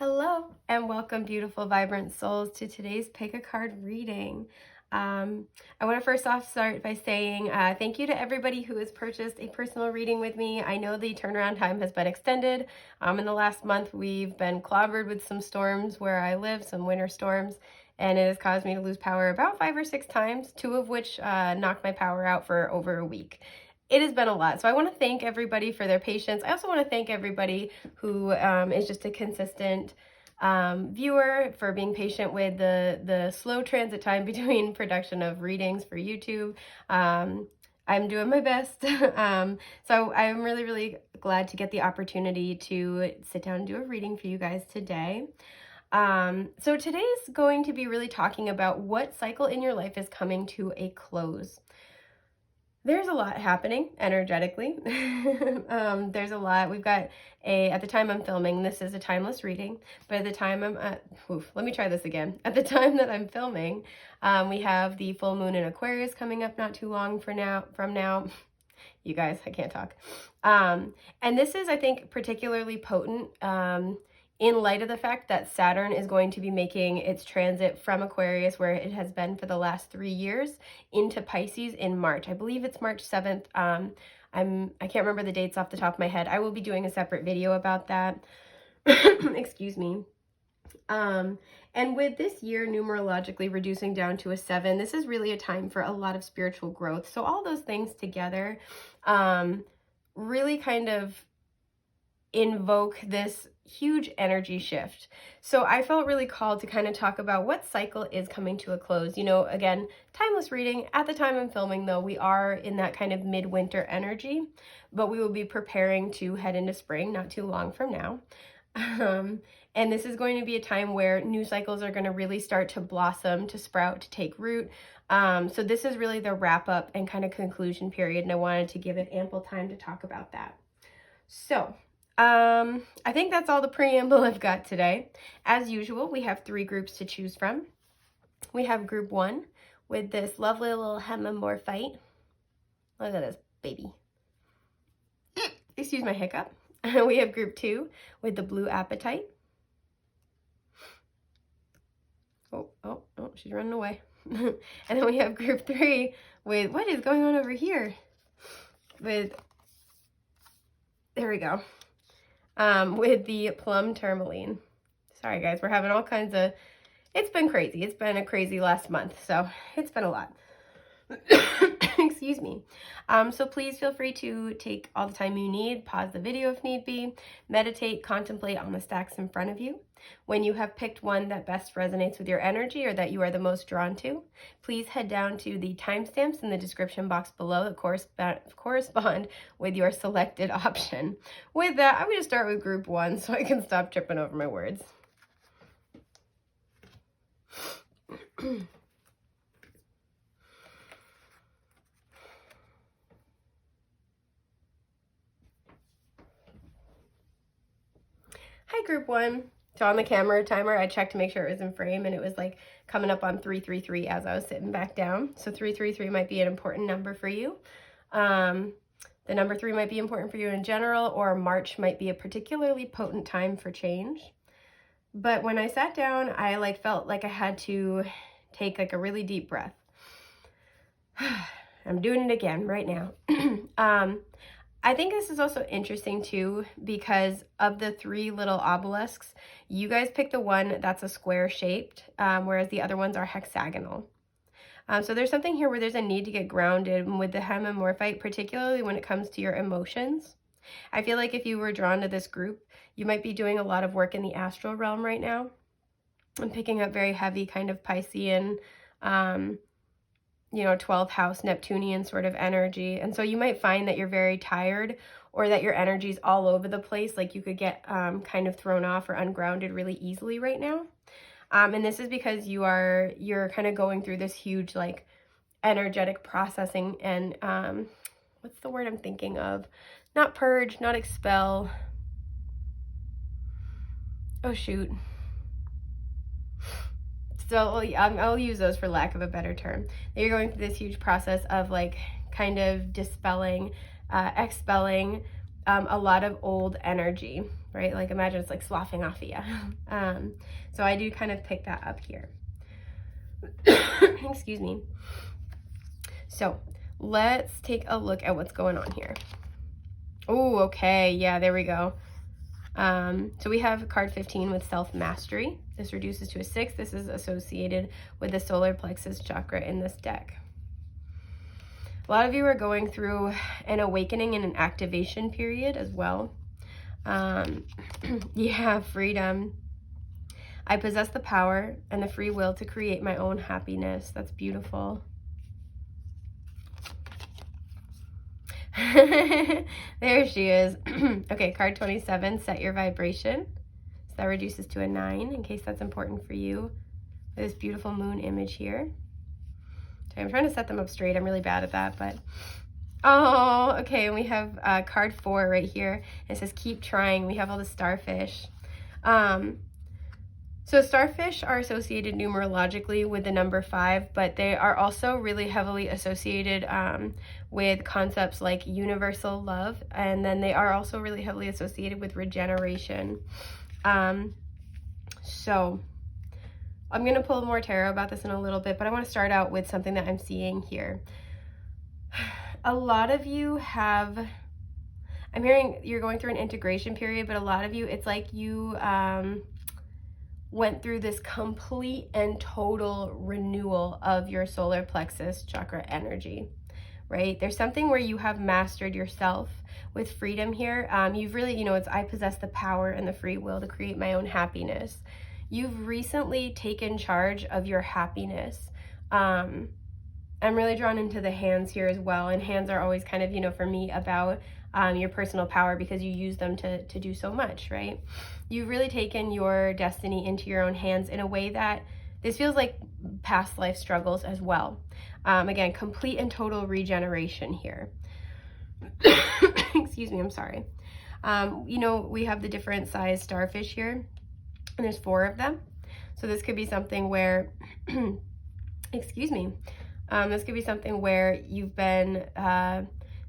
Hello and welcome, beautiful, vibrant souls, to today's pick a card reading. I want to first off start by saying thank you to everybody who has purchased a personal reading with me. I know the turnaround time has been extended. In the last month, we've been clobbered with some storms where I live, some winter storms, and it has caused me to lose power about 5 or 6 times, 2 of which knocked my power out for over a week. It has been a lot. So I want to thank everybody for their patience. I also want to thank everybody who is just a consistent viewer, for being patient with the slow transit time between production of readings for YouTube. I'm doing my best. So I'm really, really glad to get the opportunity to sit down and do a reading for you guys today. So today's going to be really talking about what cycle in your life is coming to a close. There's a lot happening energetically. There's a lot. We've got at the time I'm filming, this is a timeless reading, but at the time let me try this again. At the time that I'm filming, we have the full moon in Aquarius coming up not too long from now. You guys, I can't talk. And this is, I think, particularly potent, in light of the fact that Saturn is going to be making its transit from Aquarius, where it has been for the last 3 years, into Pisces in March. I believe it's March 7th. I can't remember the dates off the top of my head. I will be doing a separate video about that. Excuse me. And with this year numerologically reducing down to a 7, this is really a time for a lot of spiritual growth. So all those things together really kind of invoke this huge energy shift. So I felt really called to kind of talk about what cycle is coming to a close. You know, again, timeless reading. At the time I'm filming, though, we are in that kind of midwinter energy, but we will be preparing to head into spring not too long from now. And this is going to be a time where new cycles are going to really start to blossom, to sprout, to take root. So this is really the wrap up and kind of conclusion period, and I wanted to give it ample time to talk about that. So I think that's all the preamble I've got today. As usual, we have 3 groups to choose from. We have group 1 with this lovely little hemimorphite. Look at this baby. Excuse my hiccup. We have group 2 with the blue apatite. Oh, she's running away. And then we have group 3 with, what is going on over here? There we go. With the plum tourmaline. Sorry guys, we're having all kinds of, it's been crazy. It's been a crazy last month, so it's been a lot. Excuse me. So please feel free to take all the time you need, pause the video if need be, meditate, contemplate on the stacks in front of you. When you have picked one that best resonates with your energy or that you are the most drawn to, please head down to the timestamps in the description box below that correspond with your selected option. With that, I'm going to start with group 1 so I can stop tripping over my words. Hi, group 1. So on the camera timer, I checked to make sure it was in frame, and it was like coming up on 333 as I was sitting back down. So 333 might be an important number for you. The number 3 might be important for you in general, or March might be a particularly potent time for change. But when I sat down, I felt like I had to take a really deep breath. I'm doing it again right now. I think this is also interesting too, because of the 3 little obelisks, you guys picked the one that's a square shaped, whereas the other ones are hexagonal. So there's something here where there's a need to get grounded with the hemimorphite, particularly when it comes to your emotions. I feel like if you were drawn to this group, you might be doing a lot of work in the astral realm right now. I'm picking up very heavy kind of Piscean, 12th house Neptunian sort of energy. And so you might find that you're very tired, or that your energy's all over the place. Like you could get kind of thrown off or ungrounded really easily right now. And this is because you're kind of going through this huge energetic processing and what's the word I'm thinking of? Not purge, not expel. Oh shoot. So I'll use those for lack of a better term. You're going through this huge process of kind of dispelling, expelling, a lot of old energy, right? Like imagine it's like sloughing off of you. So I do kind of pick that up here. Excuse me. So let's take a look at what's going on here. Oh, okay. Yeah, there we go. So we have card 15 with self-mastery. This reduces to a 6. This is associated with the solar plexus chakra in this deck. A lot of you are going through an awakening and an activation period as well. Yeah, freedom. I possess the power and the free will to create my own happiness. That's beautiful. There she is. Okay, card 27, set your vibration. So that reduces to a 9 in case that's important for you. This beautiful moon image here. Okay, I'm trying to set them up straight. I'm really bad at that, but oh, okay. And we have card 4 right here. It says keep trying. We have all the starfish. So starfish are associated numerologically with the number 5, but they are also really heavily associated with concepts like universal love, and then they are also really heavily associated with regeneration. So I'm going to pull more tarot about this in a little bit, but I want to start out with something that I'm seeing here. A lot of you have, I'm hearing you're going through an integration period, but a lot of you, it's like you went through this complete and total renewal of your solar plexus chakra energy, right? There's something where you have mastered yourself with freedom here. You've really, you know, it's I possess the power and the free will to create my own happiness. You've recently taken charge of your happiness. I'm really drawn into the hands here as well, and hands are always kind of, you know, for me about your personal power because you use them to do so much, right? You've really taken your destiny into your own hands in a way that this feels like past life struggles as well. Again, complete and total regeneration here. Excuse me, I'm sorry. You know, we have the different size starfish here, and there's 4 of them. So this could be something where, excuse me, this could be something where you've been,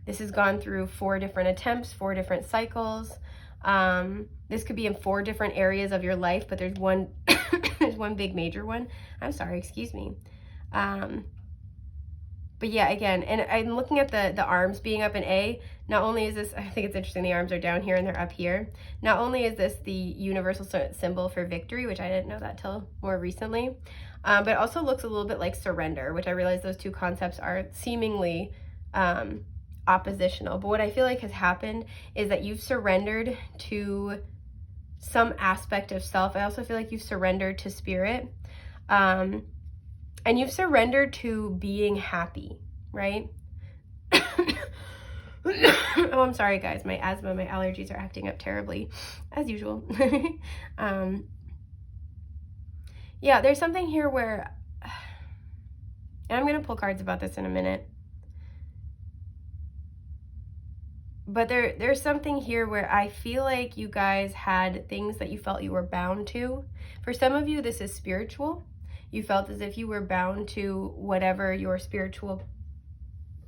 this has gone through 4 different attempts, 4 different cycles. This could be in 4 different areas of your life, but there's one, there's one big major one. I'm sorry, excuse me. But yeah, again, and I'm looking at the arms being up in A. Not only is this, I think it's interesting, the arms are down here and they're up here. Not only is this the universal symbol for victory, which I didn't know that till more recently, but it also looks a little bit like surrender, which I realize those 2 concepts are seemingly oppositional. But what I feel like has happened is that you've surrendered to some aspect of self. I also feel like you've surrendered to spirit. And you've surrendered to being happy, right? Oh, I'm sorry, guys. My asthma, my allergies are acting up terribly, as usual. Yeah, there's something here where, and I'm going to pull cards about this in a minute, but there's something here where I feel like you guys had things that you felt you were bound to. For some of you, this is spiritual. You felt as if you were bound to whatever your spiritual,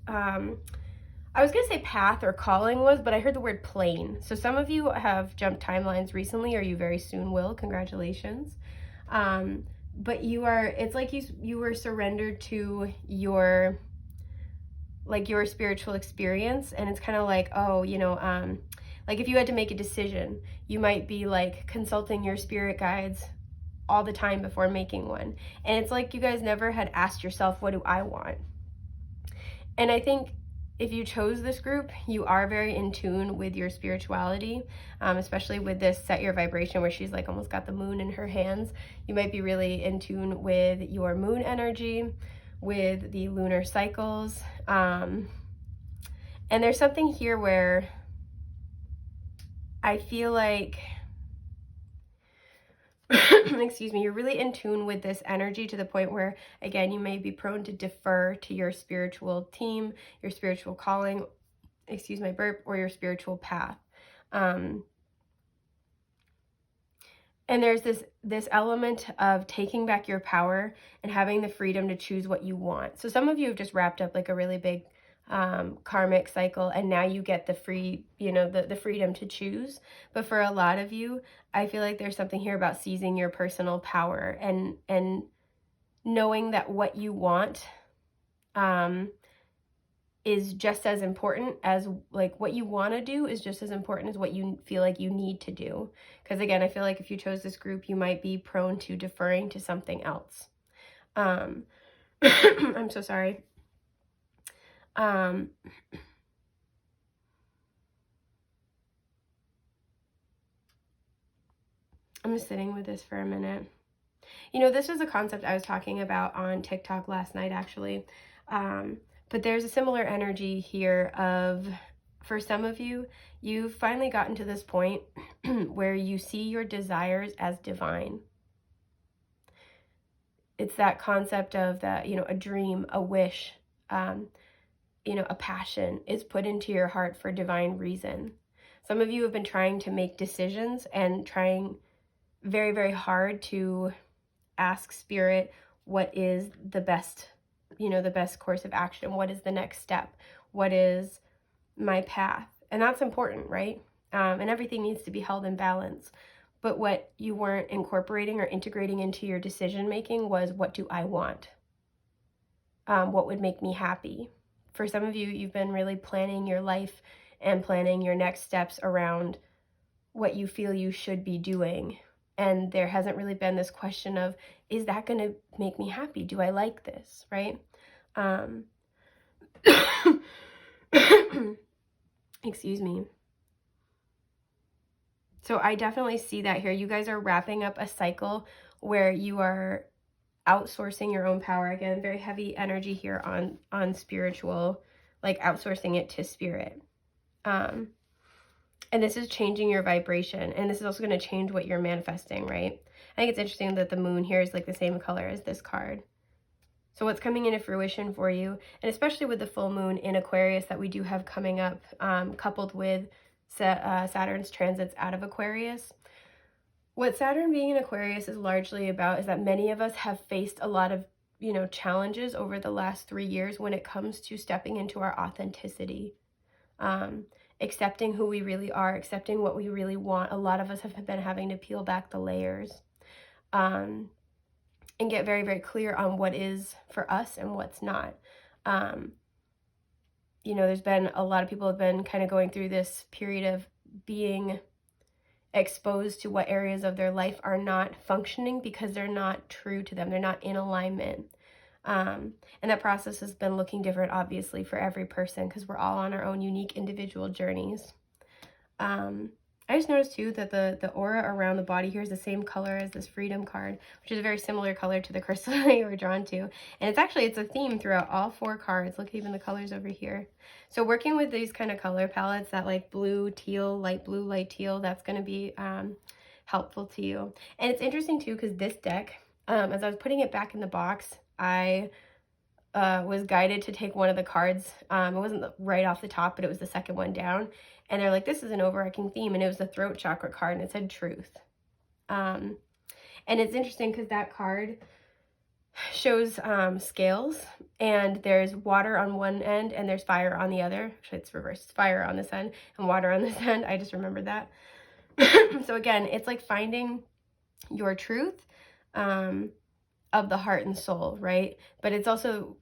I was going to say path or calling was, but I heard the word plane. So some of you have jumped timelines recently, or you very soon will. Congratulations. But you are, it's like you were surrendered to your, like your spiritual experience. And it's kind of like, oh, you know, like if you had to make a decision, you might be like consulting your spirit guides all the time before making one. And it's like you guys never had asked yourself, what do I want? And I think if you chose this group, you are very in tune with your spirituality, especially with this set your vibration where she's like almost got the moon in her hands. You might be really in tune with your moon energy, with the lunar cycles. And there's something here where I feel like, excuse me, you're really in tune with this energy to the point where, again, you may be prone to defer to your spiritual team, your spiritual calling, excuse my burp, or your spiritual path. And there's this element of taking back your power and having the freedom to choose what you want. So some of you have just wrapped up like a really big karmic cycle, and now you get the free, the freedom to choose. But for a lot of you, I feel like there's something here about seizing your personal power and knowing that what you want is just as important as, like, what you want to do is just as important as what you feel like you need to do. Because again, I feel like if you chose this group, you might be prone to deferring to something else. I'm so sorry. I'm just sitting with this for a minute. This was a concept I was talking about on TikTok last night, actually. But there's a similar energy here of, for some of you, you've finally gotten to this point where you see your desires as divine. It's that concept of that, a dream, a wish, a passion is put into your heart for divine reason. Some of you have been trying to make decisions and trying very, very hard to ask Spirit what is the best, the best course of action. What is the next step? What is my path? And that's important, right? And everything needs to be held in balance. But what you weren't incorporating or integrating into your decision making was, what do I want? What would make me happy? For some of you, you've been really planning your life and planning your next steps around what you feel you should be doing. And there hasn't really been this question of, is that going to make me happy? Do I like this, right? Excuse me. So I definitely see that here. You guys are wrapping up a cycle where you are outsourcing your own power. Again, very heavy energy here on spiritual, like outsourcing it to Spirit. And this is changing your vibration, and this is also going to change what you're manifesting, right? I think it's interesting that the moon here is like the same color as this card. So what's coming into fruition for you, and especially with the full moon in Aquarius that we do have coming up, coupled with Saturn's transits out of Aquarius. What Saturn being in Aquarius is largely about is that many of us have faced a lot of, challenges over the last 3 years when it comes to stepping into our authenticity. Accepting who we really are, accepting what we really want. A lot of us have been having to peel back the layers and get very, very clear on what is for us and what's not. There's been a lot of people have been kind of going through this period of being exposed to what areas of their life are not functioning because they're not true to them. They're not in alignment. And that process has been looking different, obviously, for every person because we're all on our own unique individual journeys. I just noticed, too, that the aura around the body here is the same color as this Freedom card, which is a very similar color to the crystal that you were drawn to. And it's a theme throughout all 4 cards. Look, even the colors over here. So working with these kind of color palettes, that like blue, teal, light blue, light teal, that's going to be helpful to you. And it's interesting, too, because this deck, as I was putting it back in the box, I was guided to take one of the cards. It wasn't right off the top, but it was the second one down. And they're like, this is an overarching theme. And it was the throat chakra card, and it said truth. And it's interesting because that card shows scales, and there's water on one end and there's fire on the other. Actually, it's reversed. Fire on this end and water on this end. I just remembered that. So again, it's like finding your truth of the heart and soul, right? But it's also,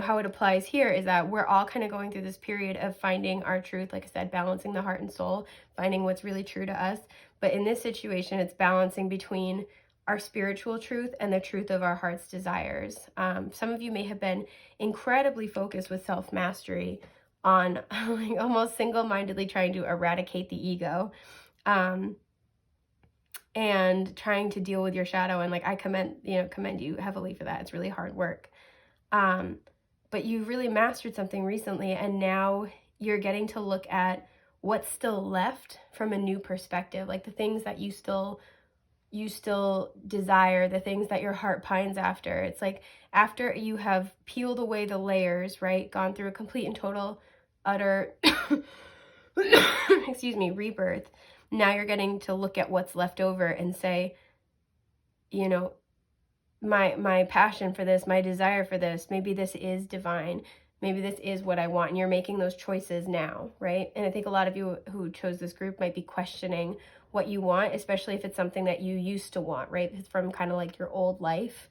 how it applies here is that we're all kind of going through this period of finding our truth, like I said, balancing the heart and soul, finding what's really true to us. But in this situation, it's balancing between our spiritual truth and the truth of our heart's desires. Some of you may have been incredibly focused with self-mastery on like almost single-mindedly trying to eradicate the ego. And trying to deal with your shadow. And like, I commend you heavily for that. It's really hard work. But you really mastered something recently, and now you're getting to look at what's still left from a new perspective, like the things that you still desire, the things that your heart pines after. It's like after you have peeled away the layers, right, gone through a complete and total, utter, rebirth, now you're getting to look at what's left over and say, my passion for this, my desire for this, maybe this is divine. maybe this is what I want, and you're making those choices now, right? And I think a lot of you who chose this group might be questioning what you want, especially if it's something that you used to want, right? It's from kind of like your old life.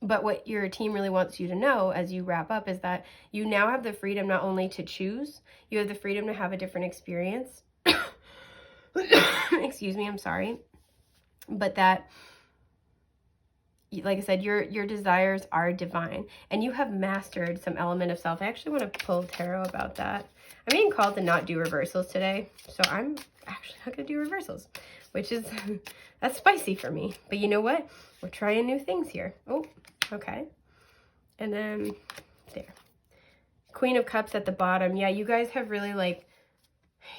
But what your team really wants you to know as you wrap up is that you now have the freedom not only to choose, you have the freedom to have a different experience. Excuse me, I'm sorry. But that, like I said, your desires are divine, and you have mastered some element of self. I actually want to pull tarot about that. I'm being called to not do reversals today, so I'm actually not going to do reversals, which is, that's spicy for me. But you know what? We're trying new things here. Oh, okay. And then there. Queen of Cups at the bottom. Yeah, you guys have really, like,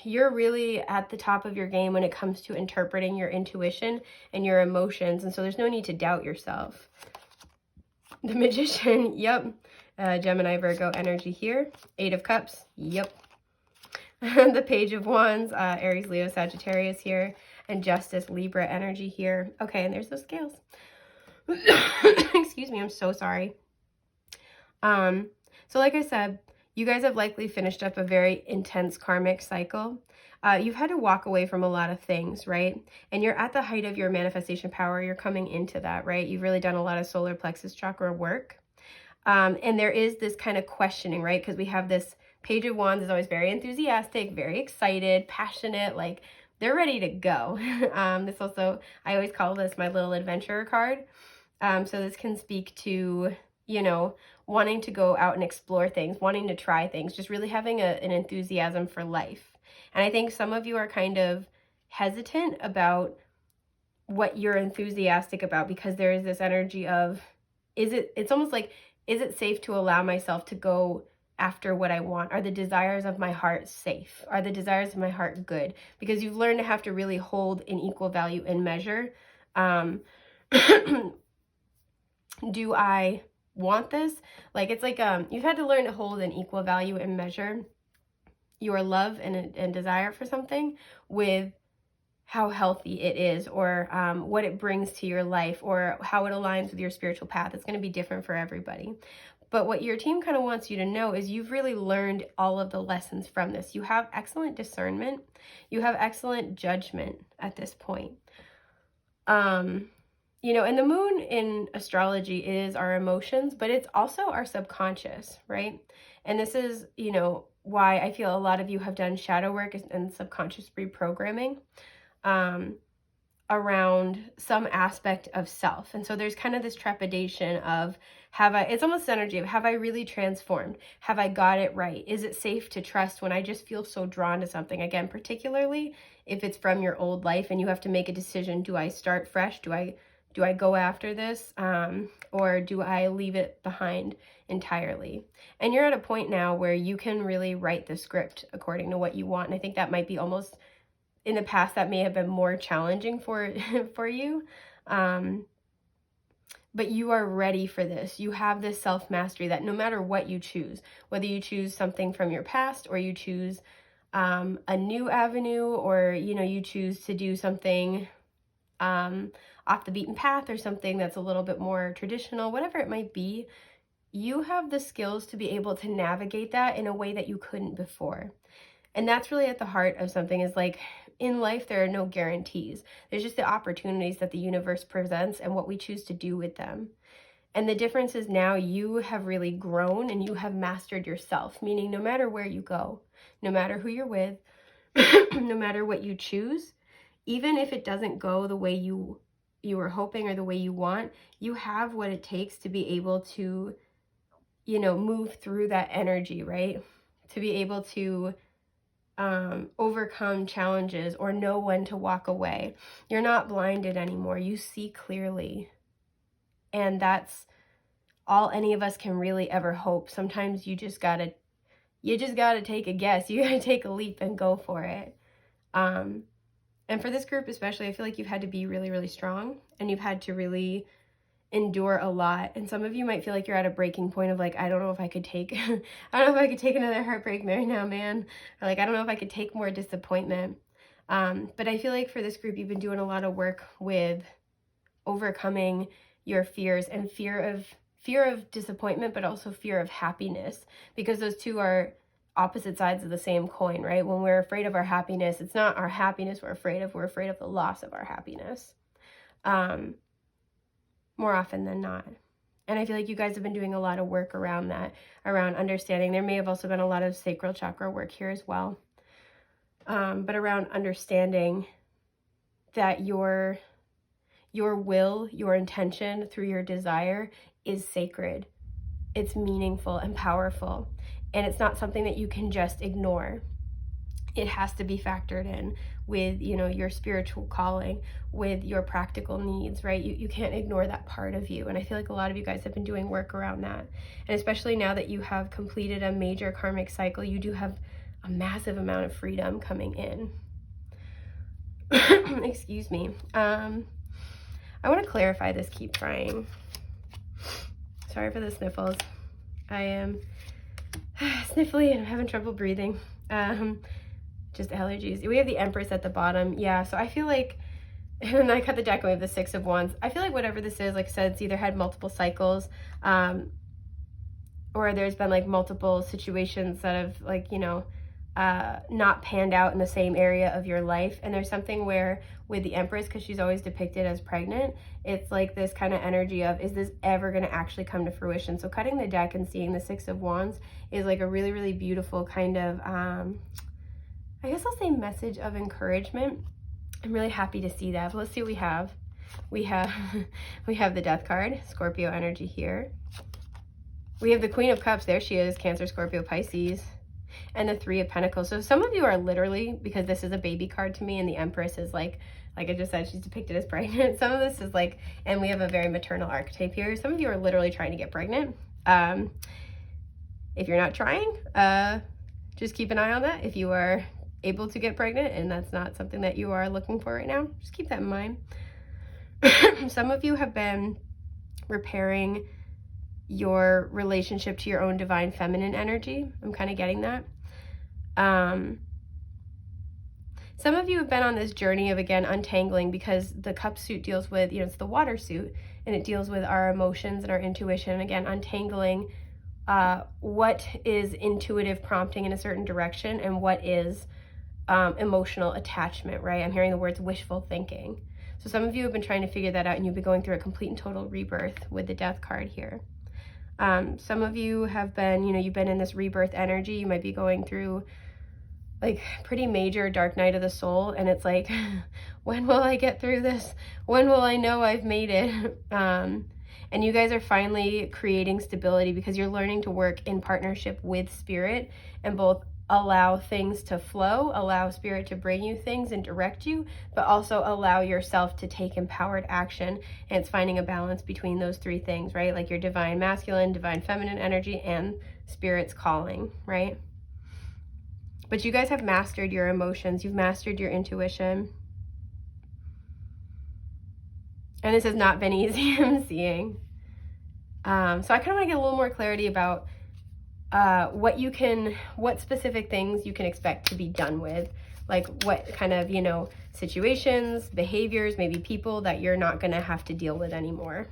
you're really at the top of your game when it comes to interpreting your intuition and your emotions. And so there's no need to doubt yourself. The Magician. Yep. Gemini, Virgo energy here. 8 of Cups. Yep. The Page of Wands. Aries, Leo, Sagittarius here. And Justice, Libra energy here. Okay, and there's those scales. Excuse me, I'm so sorry. So like I said, you guys have likely finished up a very intense karmic cycle. You've had to walk away from a lot of things, right? And you're at the height of your manifestation power. You're coming into that, right? You've really done a lot of solar plexus chakra work. And there is this kind of questioning, right? Because we have this Page of Wands is always very enthusiastic, very excited, passionate, like they're ready to go. This also, I always call this my little adventurer card. So this can speak to, you know, wanting to go out and explore things, wanting to try things, just really having an enthusiasm for life. And I think some of you are kind of hesitant about what you're enthusiastic about, because there is this energy of, it's almost like, is it safe to allow myself to go after what I want? Are the desires of my heart safe? Are the desires of my heart good? Because you've learned to have to really hold an equal value and measure. Do I want this? Like, it's like, you've had to learn to hold an equal value and measure your love and desire for something with how healthy it is, or what it brings to your life, or how it aligns with your spiritual path. It's going to be different for everybody. But what your team kind of wants you to know is you've really learned all of the lessons from this. You have excellent discernment. You have excellent judgment at this point. You know, and the moon in astrology is our emotions, but it's also our subconscious, right? And this is, you know, why I feel a lot of you have done shadow work and subconscious reprogramming around some aspect of self. And so there's kind of this trepidation of, it's almost energy of, have I really transformed? Have I got it right? Is it safe to trust when I just feel so drawn to something? Again, particularly if it's from your old life and you have to make a decision. Do I start fresh? Do I go after this? Or do I leave it behind entirely? And you're at a point now where you can really write the script according to what you want. And I think that might be almost, in the past, that may have been more challenging for you. But you are ready for this. You have this self-mastery that no matter what you choose, whether you choose something from your past, or you choose a new avenue, or, you know, you choose to do something off the beaten path, or something that's a little bit more traditional, whatever it might be, you have the skills to be able to navigate that in a way that you couldn't before. And that's really at the heart of something, is like, in life, there are no guarantees. There's just the opportunities that the universe presents and what we choose to do with them. And the difference is now you have really grown and you have mastered yourself, meaning no matter where you go, no matter who you're with, no matter what you choose, even if it doesn't go the way you were hoping or the way you want, you have what it takes to be able to, you know, move through that energy, right? To be able to overcome challenges, or know when to walk away. You're not blinded anymore. You see clearly. And that's all any of us can really ever hope. Sometimes you just gotta take a guess. You gotta take a leap and go for it. And for this group especially, I feel like you've had to be really, really strong, and you've had to really endure a lot. And some of you might feel like you're at a breaking point of, like, I don't know if I could take another heartbreak right now, man. Or like, I don't know if I could take more disappointment. But I feel like for this group, you've been doing a lot of work with overcoming your fears, and fear fear of disappointment, but also fear of happiness, because those two are opposite sides of the same coin, right? When we're afraid of our happiness, it's not our happiness we're afraid of the loss of our happiness, more often than not. And I feel like you guys have been doing a lot of work around that, around understanding. There may have also been a lot of sacral chakra work here as well, but around understanding that your will, your intention through your desire is sacred. It's meaningful and powerful, and it's not something that you can just ignore. It has to be factored in with, you know, your spiritual calling, with your practical needs, right? You can't ignore that part of you. And I feel like a lot of you guys have been doing work around that. And especially now that you have completed a major karmic cycle, you do have a massive amount of freedom coming in. Excuse me. I want to clarify this keep trying. Sorry for the sniffles. I am sniffly and I'm having trouble breathing. Just allergies. We have the Empress at the bottom. Yeah, so I feel like, and I cut the deck and we have the Six of Wands. I feel like whatever this is, like I said, it's either had multiple cycles, or there's been like multiple situations that have, like, you know, not panned out in the same area of your life. And there's something where with the Empress, because she's always depicted as pregnant, it's like this kind of energy of, is this ever going to actually come to fruition? So cutting the deck and seeing the Six of Wands is like a really, really beautiful kind of, I guess I'll say message of encouragement. I'm really happy to see that. But let's see what we have. We have the Death card, Scorpio energy here. We have the Queen of Cups. There she is, Cancer, Scorpio, Pisces. And the Three of Pentacles. So some of you are literally, because this is a baby card to me, and the Empress is like I just said, she's depicted as pregnant. Some of this is like, and we have a very maternal archetype here. Some of you are literally trying to get pregnant. If you're not trying, just keep an eye on that. If you are able to get pregnant and that's not something that you are looking for right now, just keep that in mind. Some of you have been repairing your relationship to your own divine feminine energy. I'm kind of getting that. Some of you have been on this journey of, again, untangling, because the cup suit deals with, it's the water suit, and it deals with our emotions and our intuition. Again, untangling what is intuitive prompting in a certain direction and what is emotional attachment, right? I'm hearing the words wishful thinking. So some of you have been trying to figure that out, and you've been going through a complete and total rebirth with the Death card here. Some of you have been, you've been in this rebirth energy. You might be going through like pretty major dark night of the soul, and it's like, when will I get through this? When will I know I've made it? And you guys are finally creating stability because you're learning to work in partnership with spirit and both allow things to flow, allow spirit to bring you things and direct you, but also allow yourself to take empowered action. And it's finding a balance between those three things, right? Like your divine masculine, divine feminine energy, and spirit's calling, right? But you guys have mastered your emotions. You've mastered your intuition. And this has not been easy, I'm seeing. So I kind of want to get a little more clarity about what specific things you can expect to be done with. Like what kind of, situations, behaviors, maybe people that you're not going to have to deal with anymore.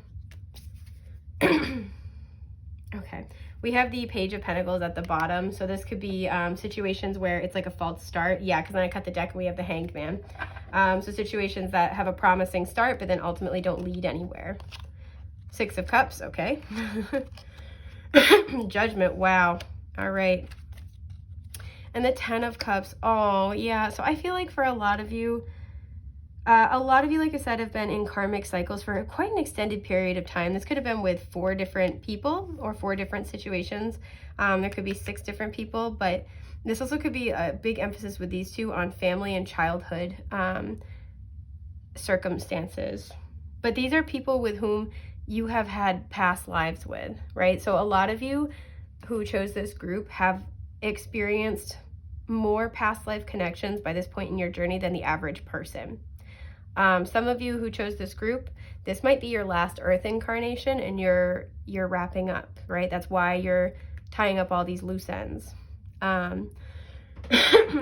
Okay. We have the Page of Pentacles at the bottom. So this could be situations where it's like a false start. Yeah, because then I cut the deck and we have the Hanged Man. So situations that have a promising start, but then ultimately don't lead anywhere. Six of Cups, okay. Judgment, wow. All right. And the Ten of Cups, oh, yeah. So I feel like for a lot of you, like I said, have been in karmic cycles for quite an extended period of time. This could have been with 4 different people or 4 different situations. There could be 6 different people, but this also could be a big emphasis with these two on family and childhood circumstances. But these are people with whom you have had past lives with, right? So a lot of you who chose this group have experienced more past life connections by this point in your journey than the average person. Some of you who chose this group, this might be your last Earth incarnation and you're wrapping up, right? That's why you're tying up all these loose ends.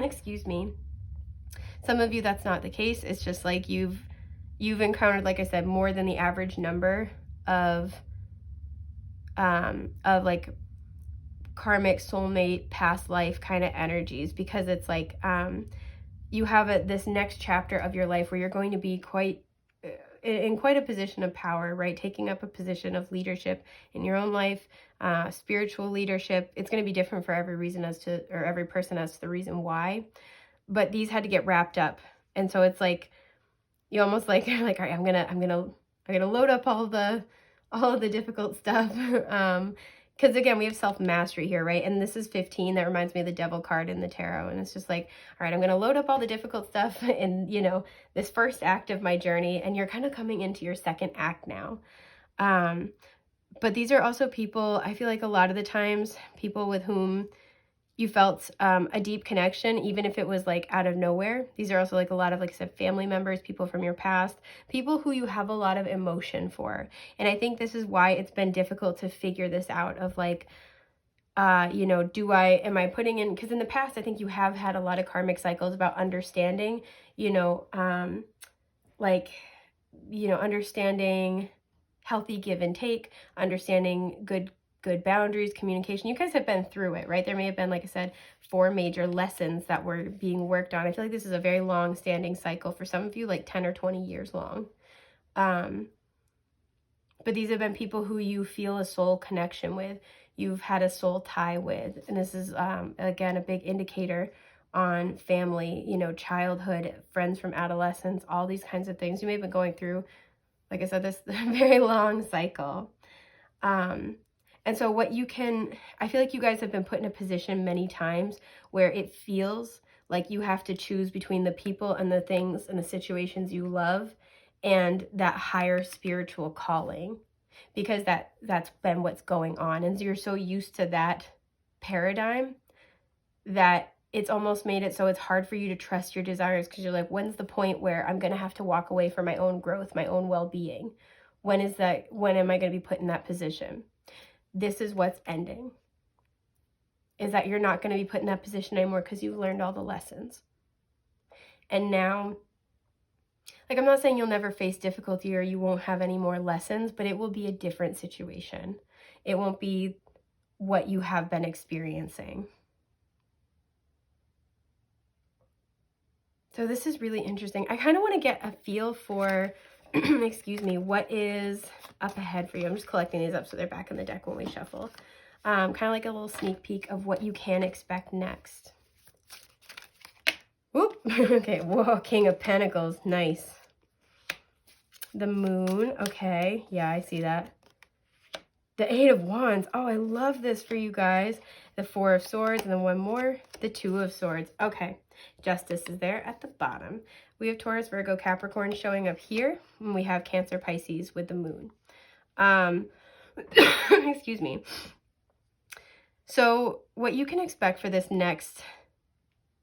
Excuse me. Some of you, that's not the case. It's just like you've encountered, like I said, more than the average number of of like karmic soulmate past life kind of energies, because it's like you have this next chapter of your life where you're going to be in quite a position of power, right? Taking up a position of leadership in your own life, spiritual leadership. It's going to be different for every reason or every person as to the reason why, but these had to get wrapped up. And so it's like, you almost like, all right, I'm gonna load up all of the difficult stuff. Because again, we have self-mastery here, right? And this is 15. That reminds me of the devil card in the tarot. And it's just like, all right, I'm going to load up all the difficult stuff in, this first act of my journey. And you're kind of coming into your second act now. But these are also people, I feel like a lot of the times, people with whom you felt a deep connection, even if it was like out of nowhere. These are also like a lot of, like I said, family members, people from your past, people who you have a lot of emotion for. And I think this is why it's been difficult to figure this out of like, am I putting in, because in the past, I think you have had a lot of karmic cycles about understanding, understanding healthy give and take, understanding good boundaries, communication. You guys have been through it, right? There may have been, like I said, 4 major lessons that were being worked on. I feel like this is a very long standing cycle for some of you, like 10 or 20 years long. But these have been people who you feel a soul connection with, you've had a soul tie with. And this is, again, a big indicator on family, childhood, friends from adolescence, all these kinds of things. You may have been going through, like I said, this very long cycle. And so I feel like you guys have been put in a position many times where it feels like you have to choose between the people and the things and the situations you love and that higher spiritual calling, because that's been what's going on. And you're so used to that paradigm that it's almost made it so it's hard for you to trust your desires, because you're like, when's the point where I'm going to have to walk away for my own growth, my own well-being? When am I going to be put in that position? This is what's ending, is that you're not going to be put in that position anymore because you've learned all the lessons. And now, like, I'm not saying you'll never face difficulty or you won't have any more lessons, but it will be a different situation. It won't be what you have been experiencing. So this is really interesting. I kind of want to get a feel for, excuse me, what is up ahead for you. I'm just collecting these up so they're back in the deck when we shuffle. Kind of like a little sneak peek of what you can expect next. Whoop. Okay, whoa, King of Pentacles, nice. The Moon, okay, yeah, I see that. The 8 of Wands, oh, I love this for you guys. The 4 of Swords, and then one more, the 2 of Swords. Okay, Justice is there at the bottom. We have Taurus, Virgo, Capricorn showing up here, and we have Cancer, Pisces with the Moon. Excuse me. So what you can expect for this next,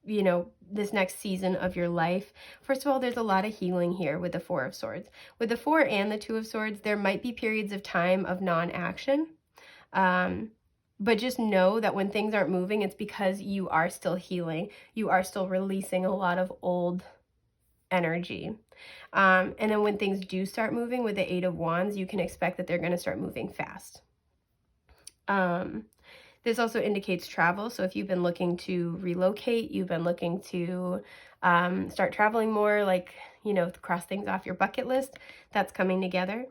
this next season of your life, first of all, there's a lot of healing here with the 4 of Swords. With the 4 and the 2 of Swords, there might be periods of time of non-action. But just know that when things aren't moving, it's because you are still healing. You are still releasing a lot of old energy. And then when things do start moving with the 8 of Wands, you can expect that they're going to start moving fast. This also indicates travel. So if you've been looking to relocate, you've been looking to start traveling more, like, cross things off your bucket list, that's coming together.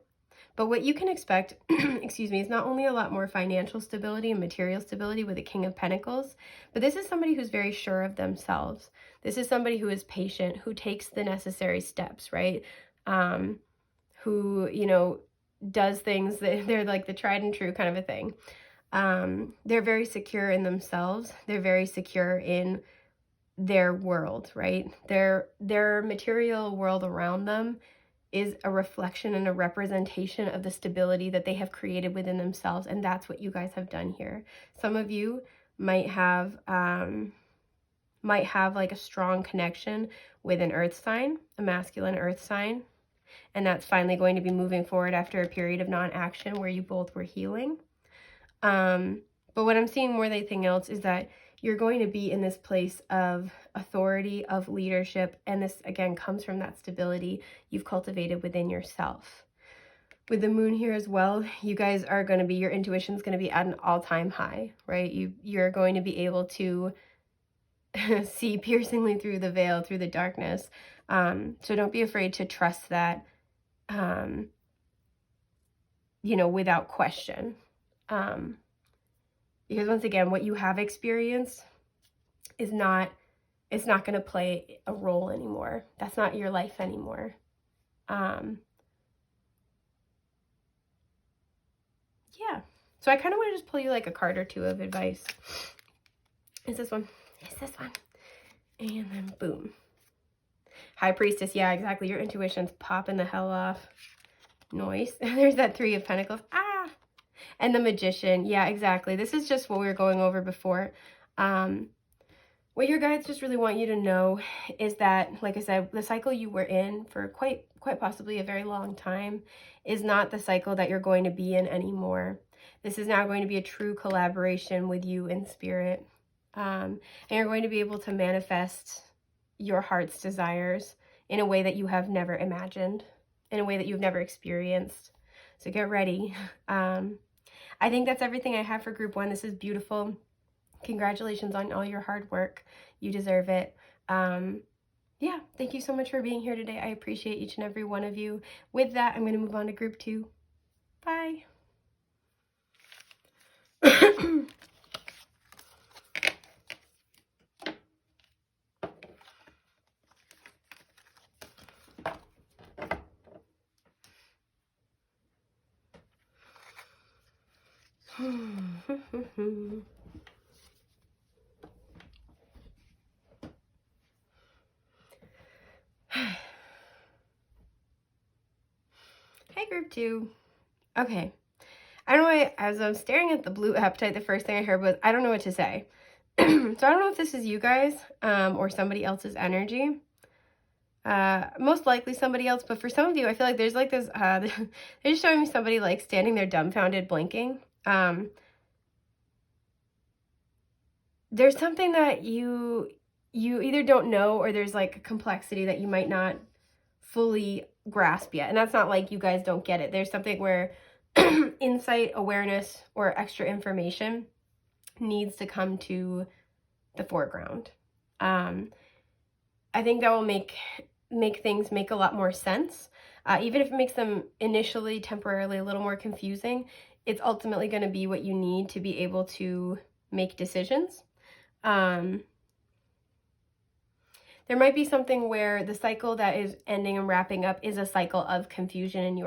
But what you can expect, excuse me, is not only a lot more financial stability and material stability with the King of Pentacles, but this is somebody who's very sure of themselves. This is somebody who is patient, who takes the necessary steps, right? Who, does things that they're like the tried and true kind of a thing. They're very secure in themselves. They're very secure in their world, right? Their material world around them is a reflection and a representation of the stability that they have created within themselves. And that's what you guys have done here. Some of you might have like a strong connection with an earth sign, a masculine earth sign. And that's finally going to be moving forward after a period of non-action where you both were healing. But what I'm seeing more than anything else is that you're going to be in this place of authority, of leadership, and this, again, comes from that stability you've cultivated within yourself. with the moon here as well, you guys are going to be, your intuition is going to be at an all-time high, right? You're going to be able to see piercingly through the veil, through the darkness. So don't be afraid to trust that, you know, without question. Because once again, what you have experienced is not, it's not going to play a role anymore. That's not your life anymore. Yeah. So I kind of want to just pull you like a card or two of advice. Is this one? Is this one? And then boom. High Priestess. Yeah, exactly. Your intuition's popping the hell off. Noise. There's that Three of Pentacles. Ah. And the Magician. Yeah, exactly. This is just what we were going over before. What your guides just really want you to know is that, like I said, the cycle you were in for quite possibly a very long time is not the cycle that you're going to be in anymore. This is now going to be a true collaboration with you in spirit. And you're going to be able to manifest your heart's desires in a way that you have never imagined, in a way that you've never experienced. So get ready. I think that's everything I have for group 1. This is beautiful. Congratulations on all your hard work. You deserve it. Yeah, thank you so much for being here today. I appreciate each and every one of you. With that, I'm going to move on to group 2. Bye. Hey, group 2. Okay. I don't know why, as I'm staring at the blue apatite, the first thing I heard was, I don't know what to say. So I don't know if this is you guys or somebody else's energy. Most likely somebody else, but for some of you, I feel like there's like this, they're just showing me somebody like standing there dumbfounded, blinking. There's something that you either don't know, or there's like a complexity that you might not fully grasp yet. And that's not like you guys don't get it. There's something where insight, awareness, or extra information needs to come to the foreground. I think that will make things make a lot more sense. Even if it makes them initially, temporarily a little more confusing, it's ultimately going to be what you need to be able to make decisions. There might be something where the cycle that is ending and wrapping up is a cycle of confusion, and you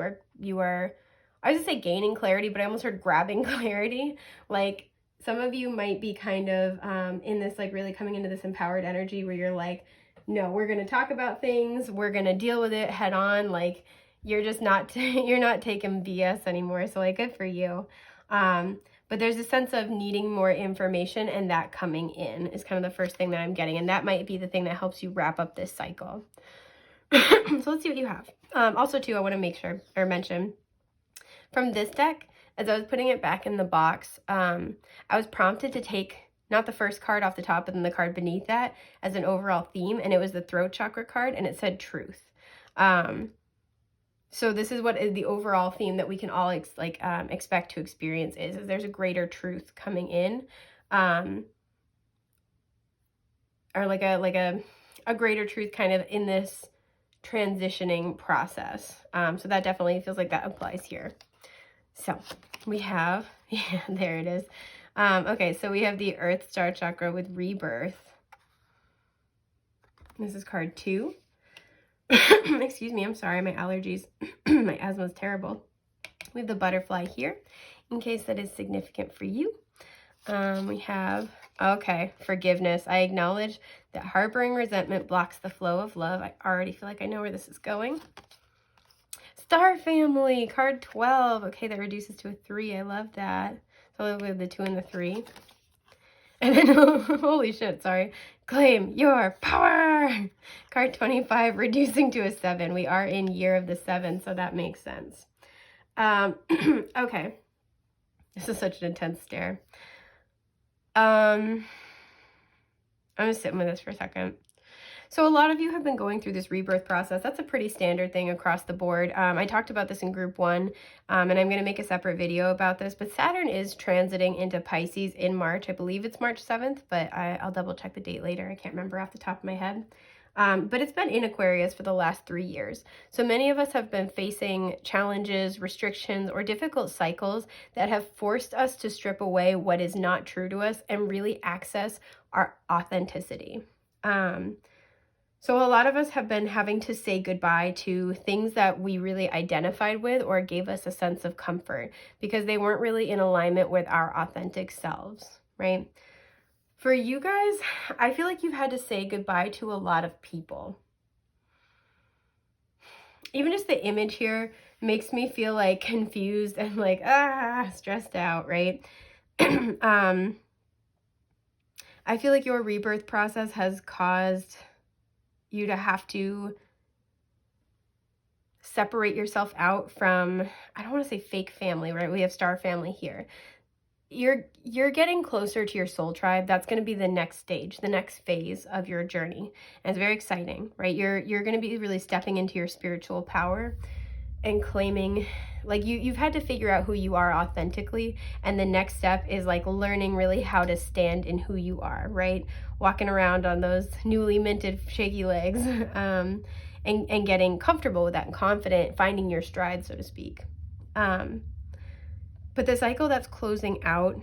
are, I was gonna say gaining clarity, but I almost heard grabbing clarity. Like some of you might be kind of in this, like really coming into this empowered energy where you're like, no, we're going to talk about things. We're going to deal with it head on. Like you're just not, you're not taking BS anymore. So like, good for you. But there's a sense of needing more information, and that coming in is kind of the first thing that I'm getting. And that might be the thing that helps you wrap up this cycle. So let's see what you have. Also too, I want to make sure or mention from this deck, as I was putting it back in the box, I was prompted to take not the first card off the top, but then the card beneath that as an overall theme. And it was the throat chakra card, and it said truth. So this is what the overall theme that we can all expect to experience is there's a greater truth coming in, or like a greater truth kind of in this transitioning process. So that definitely feels like that applies here. So we have, yeah, there it is. Okay, so we have the Earth Star Chakra with rebirth. This is card 2. Excuse me, I'm sorry, my allergies, my asthma is terrible. We have the butterfly here, in case that is significant for you. We have, okay, forgiveness. I acknowledge that harboring resentment blocks the flow of love. I already feel like I know where this is going. Star Family, card 12. Okay, that reduces to a 3. I love that. So with the 2 and the 3. And then, holy shit, sorry. Claim your power. Card 25, reducing to a 7. We are in year of the 7, so that makes sense. Okay. This is such an intense stare. I'm just sitting with this for a second. So a lot of you have been going through this rebirth process. That's a pretty standard thing across the board. I talked about this in group 1, and I'm going to make a separate video about this, but Saturn is transiting into Pisces in March. I believe it's March 7th, but I'll double check the date later. I can't remember off the top of my head. But it's been in Aquarius for the last 3 years. So many of us have been facing challenges, restrictions, or difficult cycles that have forced us to strip away what is not true to us and really access our authenticity. So a lot of us have been having to say goodbye to things that we really identified with or gave us a sense of comfort because they weren't really in alignment with our authentic selves, right? For you guys, I feel like you've had to say goodbye to a lot of people. Even just the image here makes me feel like confused and like, stressed out, right? I feel like your rebirth process has caused you to have to separate yourself out from, I don't want to say fake family, right? We have star family here. You're getting closer to your soul tribe. That's going to be the next stage, the next phase of your journey. And it's very exciting, right? You're going to be really stepping into your spiritual power and claiming, like you've had to figure out who you are authentically, and the next step is like learning really how to stand in who you are, right? Walking around on those newly minted shaky legs, and getting comfortable with that and confident, finding your stride, so to speak. But the cycle that's closing out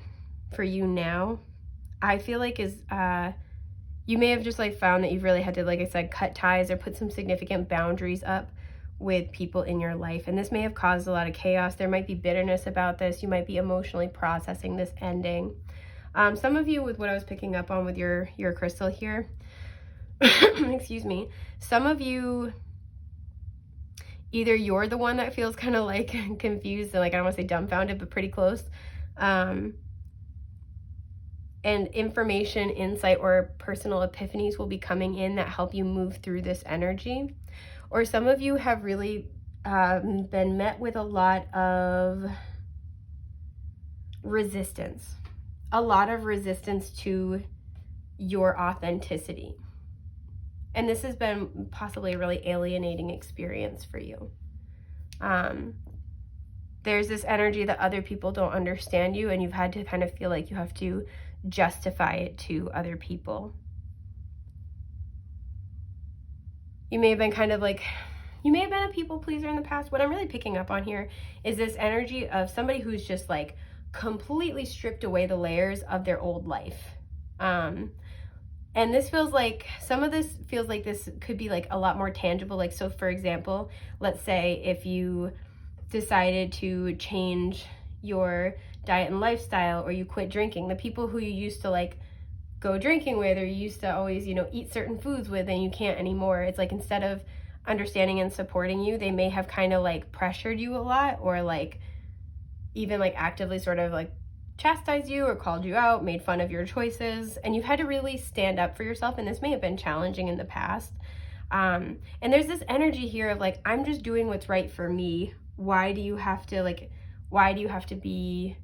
for you now, I feel like is you may have just like found that you've really had to, like I said, cut ties or put some significant boundaries up with people in your life, and this may have caused a lot of chaos. There might be bitterness about this. You might be emotionally processing this ending. Some of you, with what I was picking up on with your crystal here, excuse me, some of you, either you're the one that feels kind of like confused and like, I don't want to say dumbfounded, but pretty close, and information, insight, or personal epiphanies will be coming in that help you move through this energy. Or some of you have really been met with a lot of resistance. A lot of resistance to your authenticity. And this has been possibly a really alienating experience for you. There's this energy that other people don't understand you, and you've had to kind of feel like you have to justify it to other people. You may have been kind of like, you may have been a people pleaser in the past. What I'm really picking up on here is this energy of somebody who's just like completely stripped away the layers of their old life. And this feels like, some of this feels like this could be like a lot more tangible. Like, so for example, let's say if you decided to change your diet and lifestyle, or you quit drinking, the people who you used to like go drinking with, or you used to always, eat certain foods with, and you can't anymore. It's like, instead of understanding and supporting you, they may have kind of like pressured you a lot, or like even like actively sort of like chastised you or called you out, made fun of your choices, and you've had to really stand up for yourself. And this may have been challenging in the past. And there's this energy here of like, I'm just doing what's right for me. Why do you have to be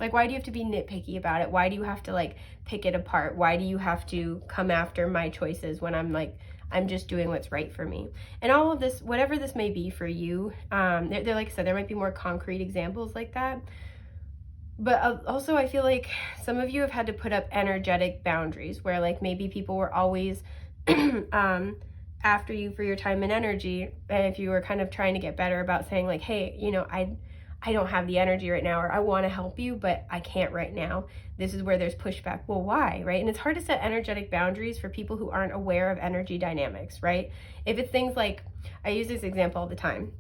why do you have to be nitpicky about it? Why do you have to like pick it apart? Why do you have to come after my choices when I'm just doing what's right for me? And all of this, whatever this may be for you, there, like I said, there might be more concrete examples like that. But also I feel like some of you have had to put up energetic boundaries where like maybe people were always after you for your time and energy. And if you were kind of trying to get better about saying like, hey, I don't have the energy right now, or I want to help you, but I can't right now. This is where there's pushback. Well, why, right? And it's hard to set energetic boundaries for people who aren't aware of energy dynamics, right? If it's things like, I use this example all the time.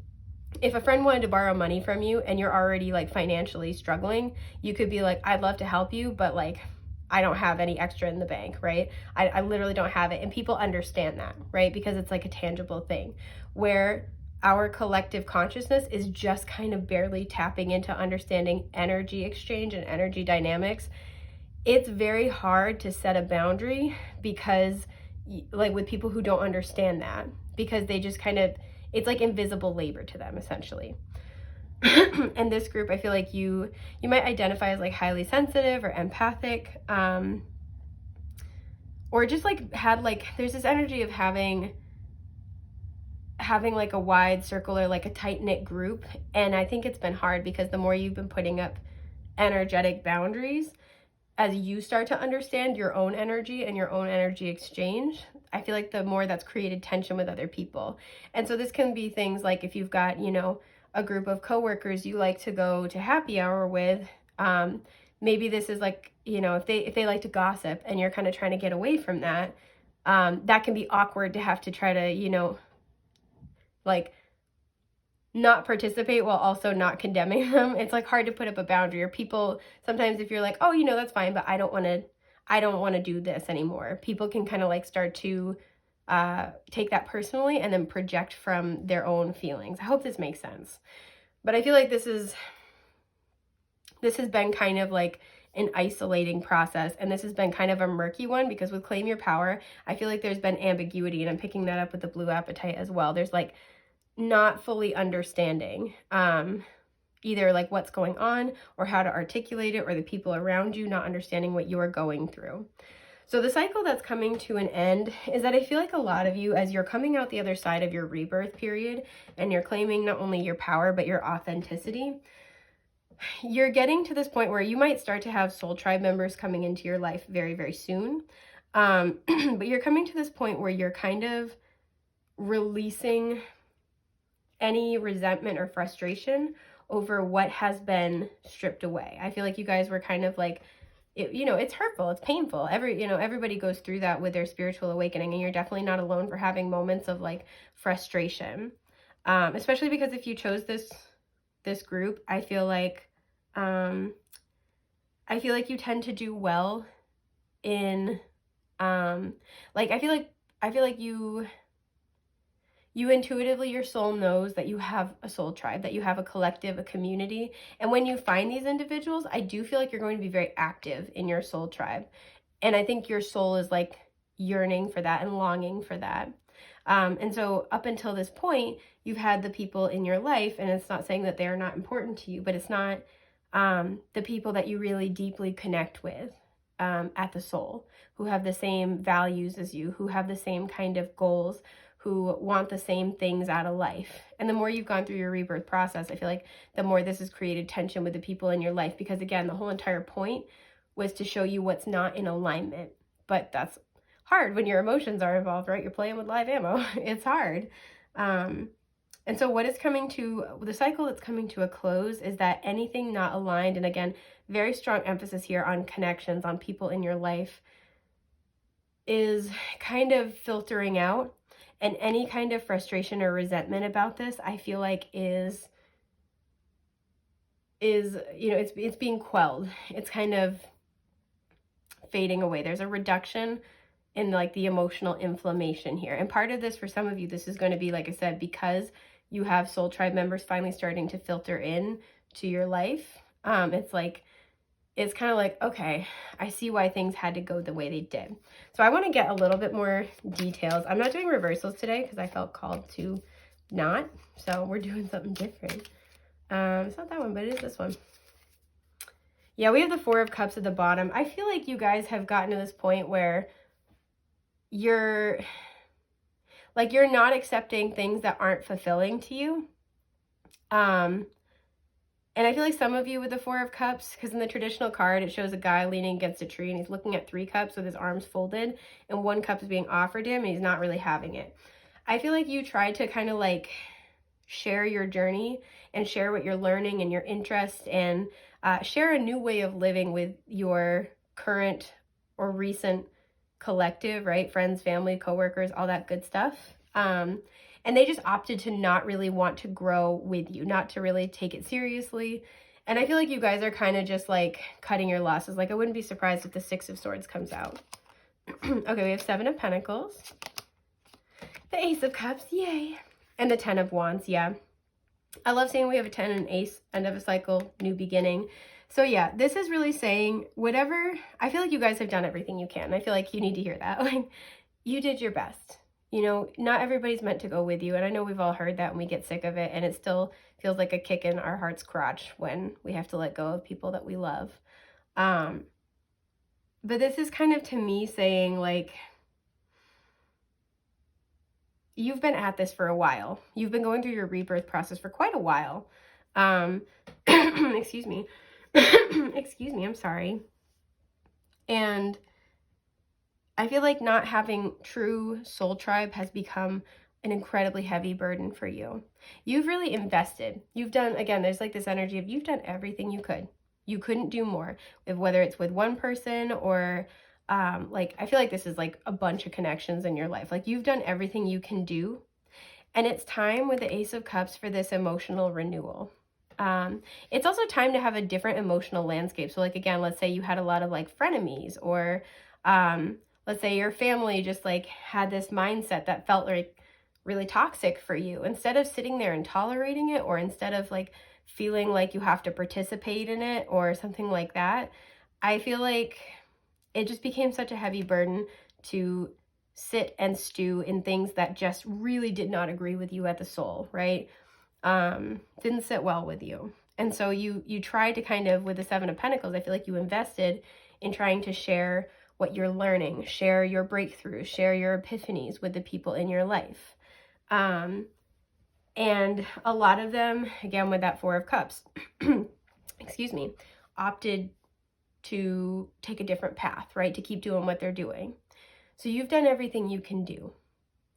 If a friend wanted to borrow money from you and you're already like financially struggling, you could be like, I'd love to help you, but like, I don't have any extra in the bank, right? I literally don't have it. And people understand that, right? Because it's like a tangible thing, where our collective consciousness is just kind of barely tapping into understanding energy exchange and energy dynamics. It's very hard to set a boundary because, like, with people who don't understand that, because they just kind of, it's like invisible labor to them, essentially. And this group, I feel like you might identify as like highly sensitive or empathic, or just like had like, there's this energy of having like a wide circle or like a tight knit group. And I think it's been hard because the more you've been putting up energetic boundaries, as you start to understand your own energy and your own energy exchange, I feel like the more that's created tension with other people. And so this can be things like if you've got, you know, a group of coworkers you like to go to happy hour with, maybe this is like, you know, if they like to gossip and you're kind of trying to get away from that, that can be awkward to have to try to, you know, like not participate while also not condemning them. It's like hard to put up a boundary, or people sometimes, if you're like, oh, you know, that's fine, but I don't want to do this anymore. People can kind of like start to take that personally and then project from their own feelings. I hope this makes sense. But I feel like this has been kind of like an isolating process, and this has been kind of a murky one, because with Claim Your Power, I feel like there's been ambiguity, and I'm picking that up with the blue appetite as well. There's like not fully understanding either like what's going on or how to articulate it, or the people around you not understanding what you are going through. So the cycle that's coming to an end is that I feel like a lot of you, as you're coming out the other side of your rebirth period and you're claiming not only your power but your authenticity, you're getting to this point where you might start to have soul tribe members coming into your life very, very soon. But you're coming to this point where you're kind of releasing any resentment or frustration over what has been stripped away. I feel like you guys were kind of like, you know, it's hurtful, it's painful. Everybody goes through that with their spiritual awakening, and you're definitely not alone for having moments of like frustration. Especially because if you chose this group, I feel like you tend to do well in like I feel like you intuitively, your soul knows that you have a soul tribe, that you have a collective, a community. And when you find these individuals, I do feel like you're going to be very active in your soul tribe. And I think your soul is like yearning for that and longing for that. And so up until this point, you've had the people in your life, and it's not saying that they are not important to you, but it's not the people that you really deeply connect with at the soul, who have the same values as you, who have the same kind of goals, who want the same things out of life. And the more you've gone through your rebirth process, I feel like the more this has created tension with the people in your life, because again, the whole entire point was to show you what's not in alignment. But that's hard when your emotions are involved, right? You're playing with live ammo. It's hard. And so what is coming to the cycle that's coming to a close is that anything not aligned, and again, very strong emphasis here on connections, on people in your life, is kind of filtering out. And any kind of frustration or resentment about this, I feel like is you know, it's being quelled. It's kind of fading away. There's a reduction in like the emotional inflammation here. And part of this, for some of you, this is going to be, like I said, because you have soul tribe members finally starting to filter in to your life. It's kind of like, okay, I see why things had to go the way they did. So I want to get a little bit more details. I'm not doing reversals today because I felt called to not. So we're doing something different. It's not that one, but it is this one. Yeah, we have the Four of Cups at the bottom. I feel like you guys have gotten to this point where you're not accepting things that aren't fulfilling to you. And I feel like some of you with the Four of Cups, because in the traditional card, it shows a guy leaning against a tree and he's looking at 3 cups with his arms folded, and 1 cup is being offered him and he's not really having it. I feel like you tried to kind of like share your journey and share what you're learning and your interests, and share a new way of living with your current or recent collective, right? Friends, family, coworkers, all that good stuff. And they just opted to not really want to grow with you, not to really take it seriously. And I feel like you guys are kind of just like cutting your losses. Like I wouldn't be surprised if the 6 of Swords comes out. Okay, we have 7 of Pentacles, the Ace of Cups, yay, and the 10 of Wands. Yeah, I love seeing we have a 10 and an ace, end of a cycle, new beginning. So yeah, this is really saying whatever, I feel like you guys have done everything you can. I feel like you need to hear that. Like, you did your best. You know, not everybody's meant to go with you. And I know we've all heard that and we get sick of it. And it still feels like a kick in our heart's crotch when we have to let go of people that we love. But But this is kind of, to me, saying like, you've been at this for a while. You've been going through your rebirth process for quite a while. Excuse me. Excuse me, I'm sorry. And I feel like not having true soul tribe has become an incredibly heavy burden for you. You've really invested. You've done, again, there's like this energy of you've done everything you could. You couldn't do more, whether it's with one person or like, I feel like this is like a bunch of connections in your life. Like, you've done everything you can do. And it's time with the Ace of Cups for this emotional renewal. It's also time to have a different emotional landscape. So like, again, let's say you had a lot of like frenemies, or let's say your family just like had this mindset that felt like really toxic for you. Instead of sitting there and tolerating it, or instead of like feeling like you have to participate in it or something like that, I feel like it just became such a heavy burden to sit and stew in things that just really did not agree with you at the soul, right? Didn't sit well with you. And so you tried to kind of, with the Seven of Pentacles, I feel like you invested in trying to share what you're learning, share your breakthroughs, share your epiphanies with the people in your life. And a lot of them, again, with that Four of Cups, excuse me, opted to take a different path, right? To keep doing what they're doing. So you've done everything you can do.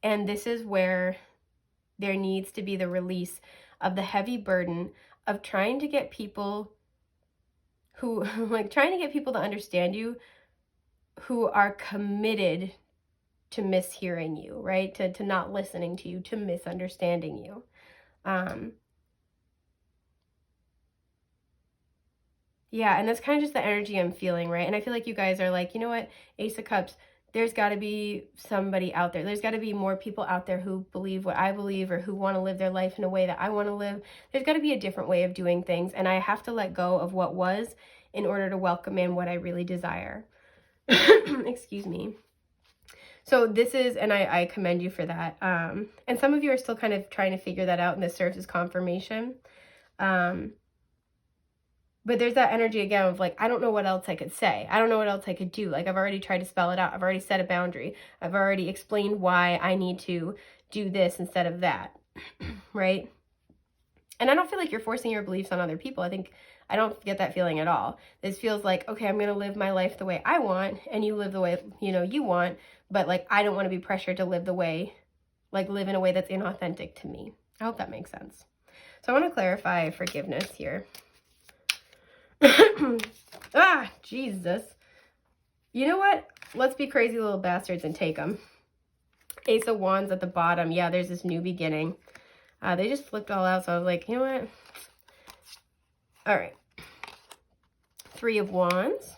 And this is where there needs to be the release of the heavy burden of trying to get people who, like, trying to get people to understand you, who are committed to mishearing you, right? To not listening to you, to misunderstanding you. Yeah, and that's kind of just the energy I'm feeling, right? And I feel like you guys are like, you know what, Ace of Cups, there's got to be somebody out there. There's got to be more people out there who believe what I believe, or who want to live their life in a way that I want to live. There's got to be a different way of doing things, and I have to let go of what was in order to welcome in what I really desire. Excuse me. So this is, and I commend you for that. And some of you are still kind of trying to figure that out, and this serves as confirmation. But there's that energy again of like, I don't know what else I could say. I don't know what else I could do. Like, I've already tried to spell it out. I've already set a boundary. I've already explained why I need to do this instead of that, right? And I don't feel like you're forcing your beliefs on other people. I don't get that feeling at all. This feels like, okay, I'm going to live my life the way I want, and you live the way, you want, but like, I don't want to be pressured to live in a way that's inauthentic to me. I hope that makes sense. So I want to clarify forgiveness here. Ah, Jesus. You know what? Let's be crazy little bastards and take them. Ace of Wands at the bottom. Yeah, there's this new beginning. They just flipped all out, so I was like, you know what? All right. Three of Wands.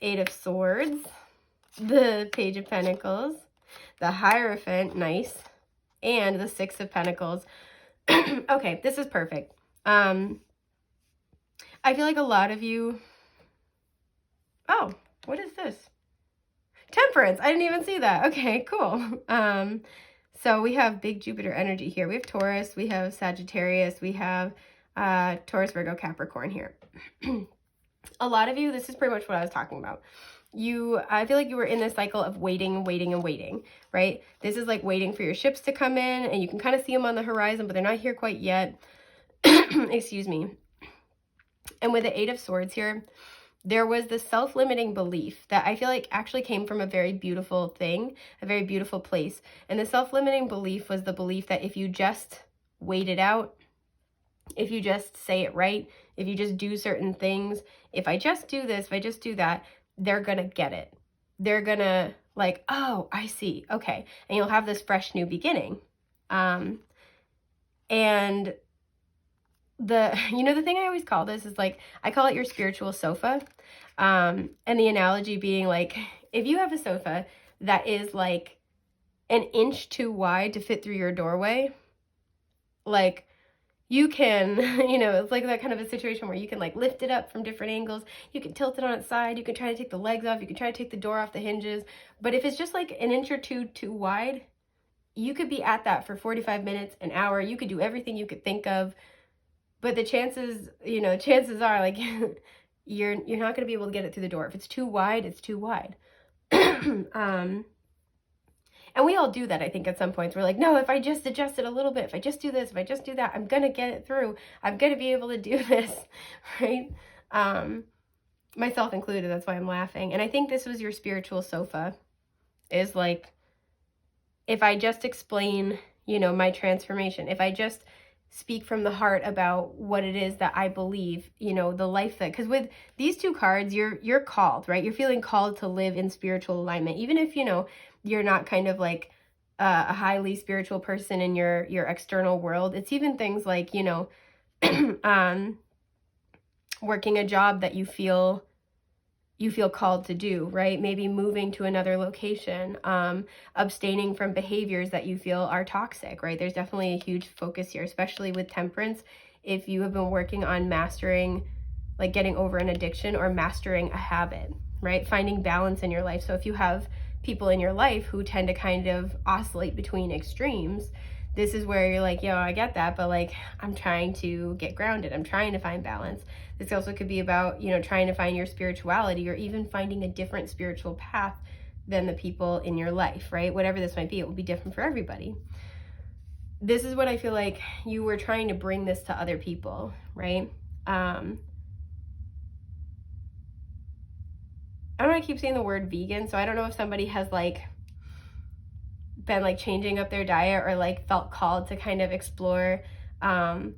Eight of Swords. The Page of Pentacles. The Hierophant, nice. And the Six of Pentacles. Okay, this is perfect. I feel like a lot of you... Oh, what is this? Temperance. I didn't even see that. Okay, cool. So we have big Jupiter energy here. We have Taurus, we have Sagittarius, we have Taurus, Virgo, Capricorn here. A lot of you, this is pretty much what I was talking about. I feel like you were in this cycle of waiting and waiting and waiting, right? This is like waiting for your ships to come in, and you can kind of see them on the horizon, but they're not here quite yet. Excuse me. And with the Eight of Swords here, there was this self-limiting belief that I feel like actually came from a very beautiful thing, a very beautiful place. And the self-limiting belief was the belief that if you just wait it out, if you just say it right, if you just do certain things, if I just do this, if I just do that, they're going to get it. They're going to like, oh, I see. Okay. And you'll have this fresh new beginning. And the thing I always call this is like, I call it your spiritual sofa. And the analogy being like, if you have a sofa that is like an inch too wide to fit through your doorway, like you can, it's like that kind of a situation where you can like lift it up from different angles. You can tilt it on its side. You can try to take the legs off. You can try to take the door off the hinges. But if it's just like an inch or two too wide, you could be at that for 45 minutes, an hour. You could do everything you could think of. But the chances are like, you're not going to be able to get it through the door. If it's too wide, it's too wide. And we all do that, I think, at some points. We're like, no, if I just adjust it a little bit, if I just do this, if I just do that, I'm going to get it through. I'm going to be able to do this, right? Myself included, that's why I'm laughing. And I think this was your spiritual sofa, is like, if I just explain, you know, my transformation, if I just speak from the heart about what it is that I believe, you know, the life that, because with these two cards, you're called, right? You're feeling called to live in spiritual alignment, even if, you know, you're not kind of like a highly spiritual person in your external world. It's even things like, you know, working a job that you feel called to do, right? Maybe moving to another location, abstaining from behaviors that you feel are toxic, right? There's definitely a huge focus here, especially with temperance. If you have been working on mastering, like getting over an addiction or mastering a habit, right? Finding balance in your life. So if you have people in your life who tend to kind of oscillate between extremes, this is where you're like, yo, I get that, but like, I'm trying to get grounded. I'm trying to find balance. This also could be about, you know, trying to find your spirituality, or even finding a different spiritual path than the people in your life, right? Whatever this might be, it will be different for everybody. This is what I feel like you were trying to bring this to other people, right? I don't know, I keep saying the word vegan, so I don't know if somebody has like been like changing up their diet, or like felt called to kind of explore a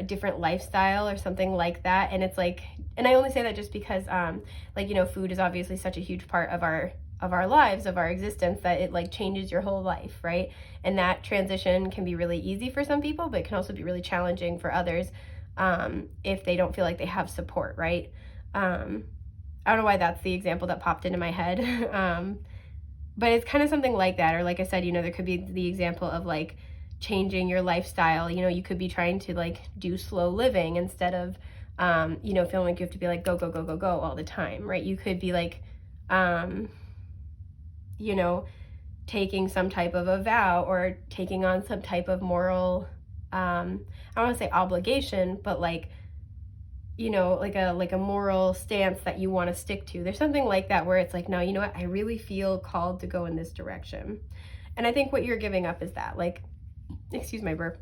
different lifestyle or something like that. And it's like, and I only say that just because like, you know, food is obviously such a huge part of our lives, of our existence, that it like changes your whole life, right? And that transition can be really easy for some people, but it can also be really challenging for others if they don't feel like they have support, right? I don't know why that's the example that popped into my head. But it's kind of something like that. Or like I said, you know, there could be the example of like changing your lifestyle. You know, you could be trying to like do slow living instead of, you know, feeling like you have to be like, go, go, go, go, go all the time, right? You could be like, you know, taking some type of a vow, or taking on some type of moral, I don't want to say obligation, but like, you know, like a moral stance that you want to stick to. There's something like that where it's like, no, you know what, I really feel called to go in this direction. And I think what you're giving up is that, like, excuse my burp.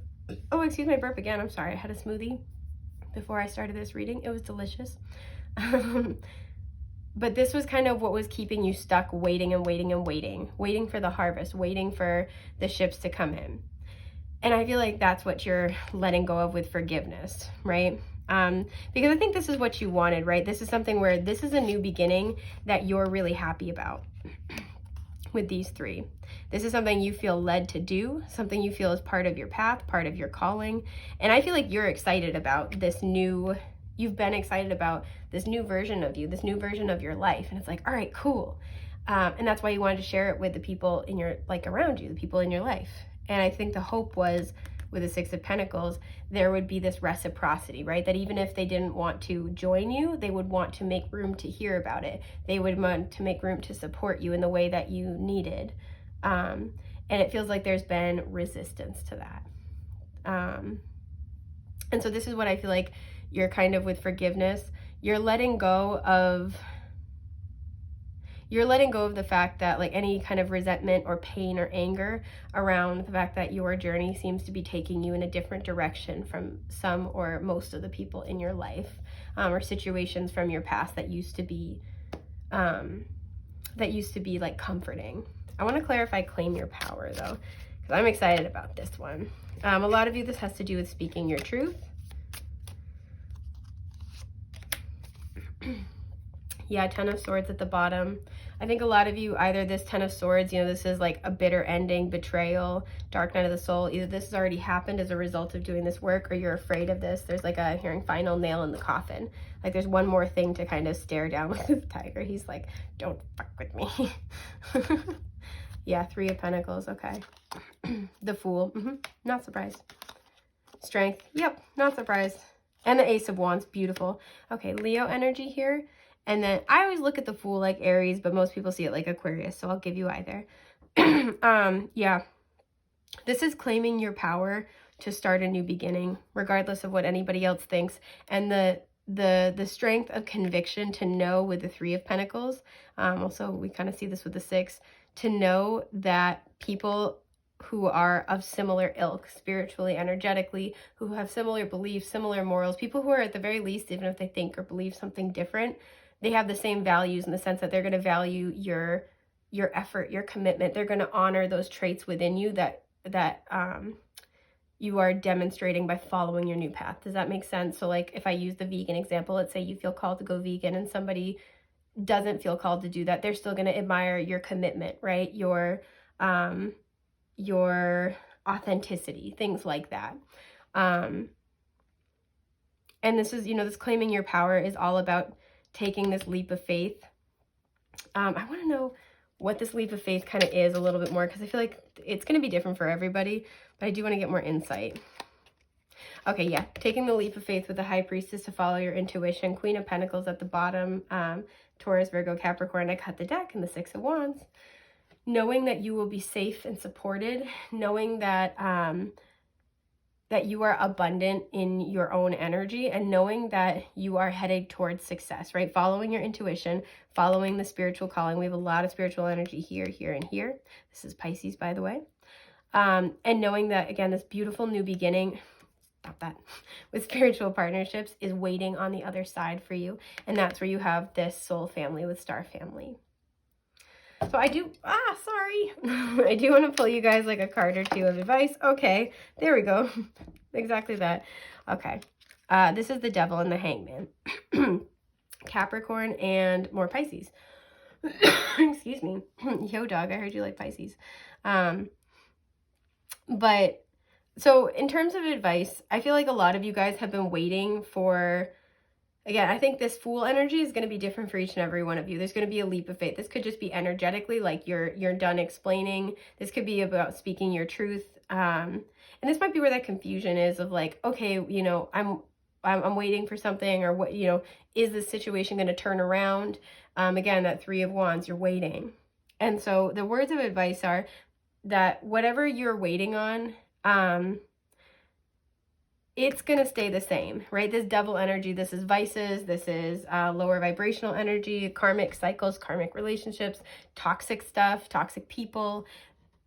Oh, excuse my burp again. I'm sorry. I had a smoothie before I started this reading. It was delicious. But this was kind of what was keeping you stuck, waiting and waiting and waiting for the harvest, waiting for the ships to come in. And I feel like that's what you're letting go of with forgiveness, right? Because I think this is what you wanted, right? This is something where this is a new beginning that you're really happy about with these three. This is something you feel led to do, something you feel is part of your path, part of your calling. And I feel like you're excited about this new, you've been excited about this new version of you, this new version of your life. And it's like, all right, cool. And that's why you wanted to share it with the people in your, like around you, the people in your life. And I think the hope was, with the Six of Pentacles, there would be this reciprocity, right? That even if they didn't want to join you, they would want to make room to hear about it. They would want to make room to support you in the way that you needed. And it feels like there's been resistance to that. And so this is what I feel like you're kind of with forgiveness. You're letting go of the fact that like any kind of resentment or pain or anger around the fact that your journey seems to be taking you in a different direction from some or most of the people in your life, or situations from your past that used to be like comforting. I want to clarify claim your power though, because I'm excited about this one. A lot of you, this has to do with speaking your truth. Yeah, Ten of Swords at the bottom. I think a lot of you, either this Ten of Swords, you know, this is like a bitter ending, betrayal, Dark Night of the Soul. Either this has already happened as a result of doing this work, or you're afraid of this. There's like a hearing final nail in the coffin. Like there's one more thing to kind of stare down with this tiger. He's like, don't fuck with me. Yeah, Three of Pentacles. Okay. The Fool. Not surprised. Strength. Yep, not surprised. And the Ace of Wands. Beautiful. Okay, Leo energy here. And then I always look at the Fool like Aries, but most people see it like Aquarius, so I'll give you either. Yeah, this is claiming your power to start a new beginning, regardless of what anybody else thinks. And the the strength of conviction to know with the Three of Pentacles. Also, we kind of see this with the Six, to know that people who are of similar ilk, spiritually, energetically, who have similar beliefs, similar morals, people who are at the very least, even if they think or believe something different, they have the same values in the sense that they're going to value your effort, your commitment. They're going to honor those traits within you that you are demonstrating by following your new path. Does that make sense? So like if I use the vegan example, let's say you feel called to go vegan and somebody doesn't feel called to do that, they're still going to admire your commitment, right? Your authenticity, things like that. And this is, this claiming your power is all about taking this leap of faith. I want to know what this leap of faith kind of is a little bit more, because I feel like it's going to be different for everybody, but I do want to get more insight. Okay, yeah, taking the leap of faith with the High Priestess to follow your intuition. Queen of Pentacles at the bottom, Taurus, Virgo, Capricorn. I cut the deck, and the Six of Wands. Knowing that you will be safe and supported, knowing that that you are abundant in your own energy, and knowing that you are headed towards success, right? Following your intuition, following the spiritual calling. We have a lot of spiritual energy here, here, and here. This is Pisces, by the way. And knowing that, again, this beautiful new beginning, stop that, with spiritual partnerships is waiting on the other side for you. And that's where you have this soul family with star family. So I do, I do want to pull you guys like a card or two of advice. Okay, there we go. Exactly that. Okay, this is the Devil and the Hangman. Capricorn and more Pisces. Excuse me. Yo, dog, I heard you like Pisces. But so in terms of advice, I feel like a lot of you guys have been waiting for, again, I think this Fool energy is going to be different for each and every one of you. There's going to be a leap of faith. This could just be energetically, like you're done explaining. This could be about speaking your truth. And this might be where that confusion is of like, okay, I'm waiting for something, or what, is this situation going to turn around? Again, that Three of Wands, you're waiting. And so the words of advice are that whatever you're waiting on, it's going to stay the same, right? This Devil energy, this is vices, this is lower vibrational energy, karmic cycles, karmic relationships, toxic stuff, toxic people.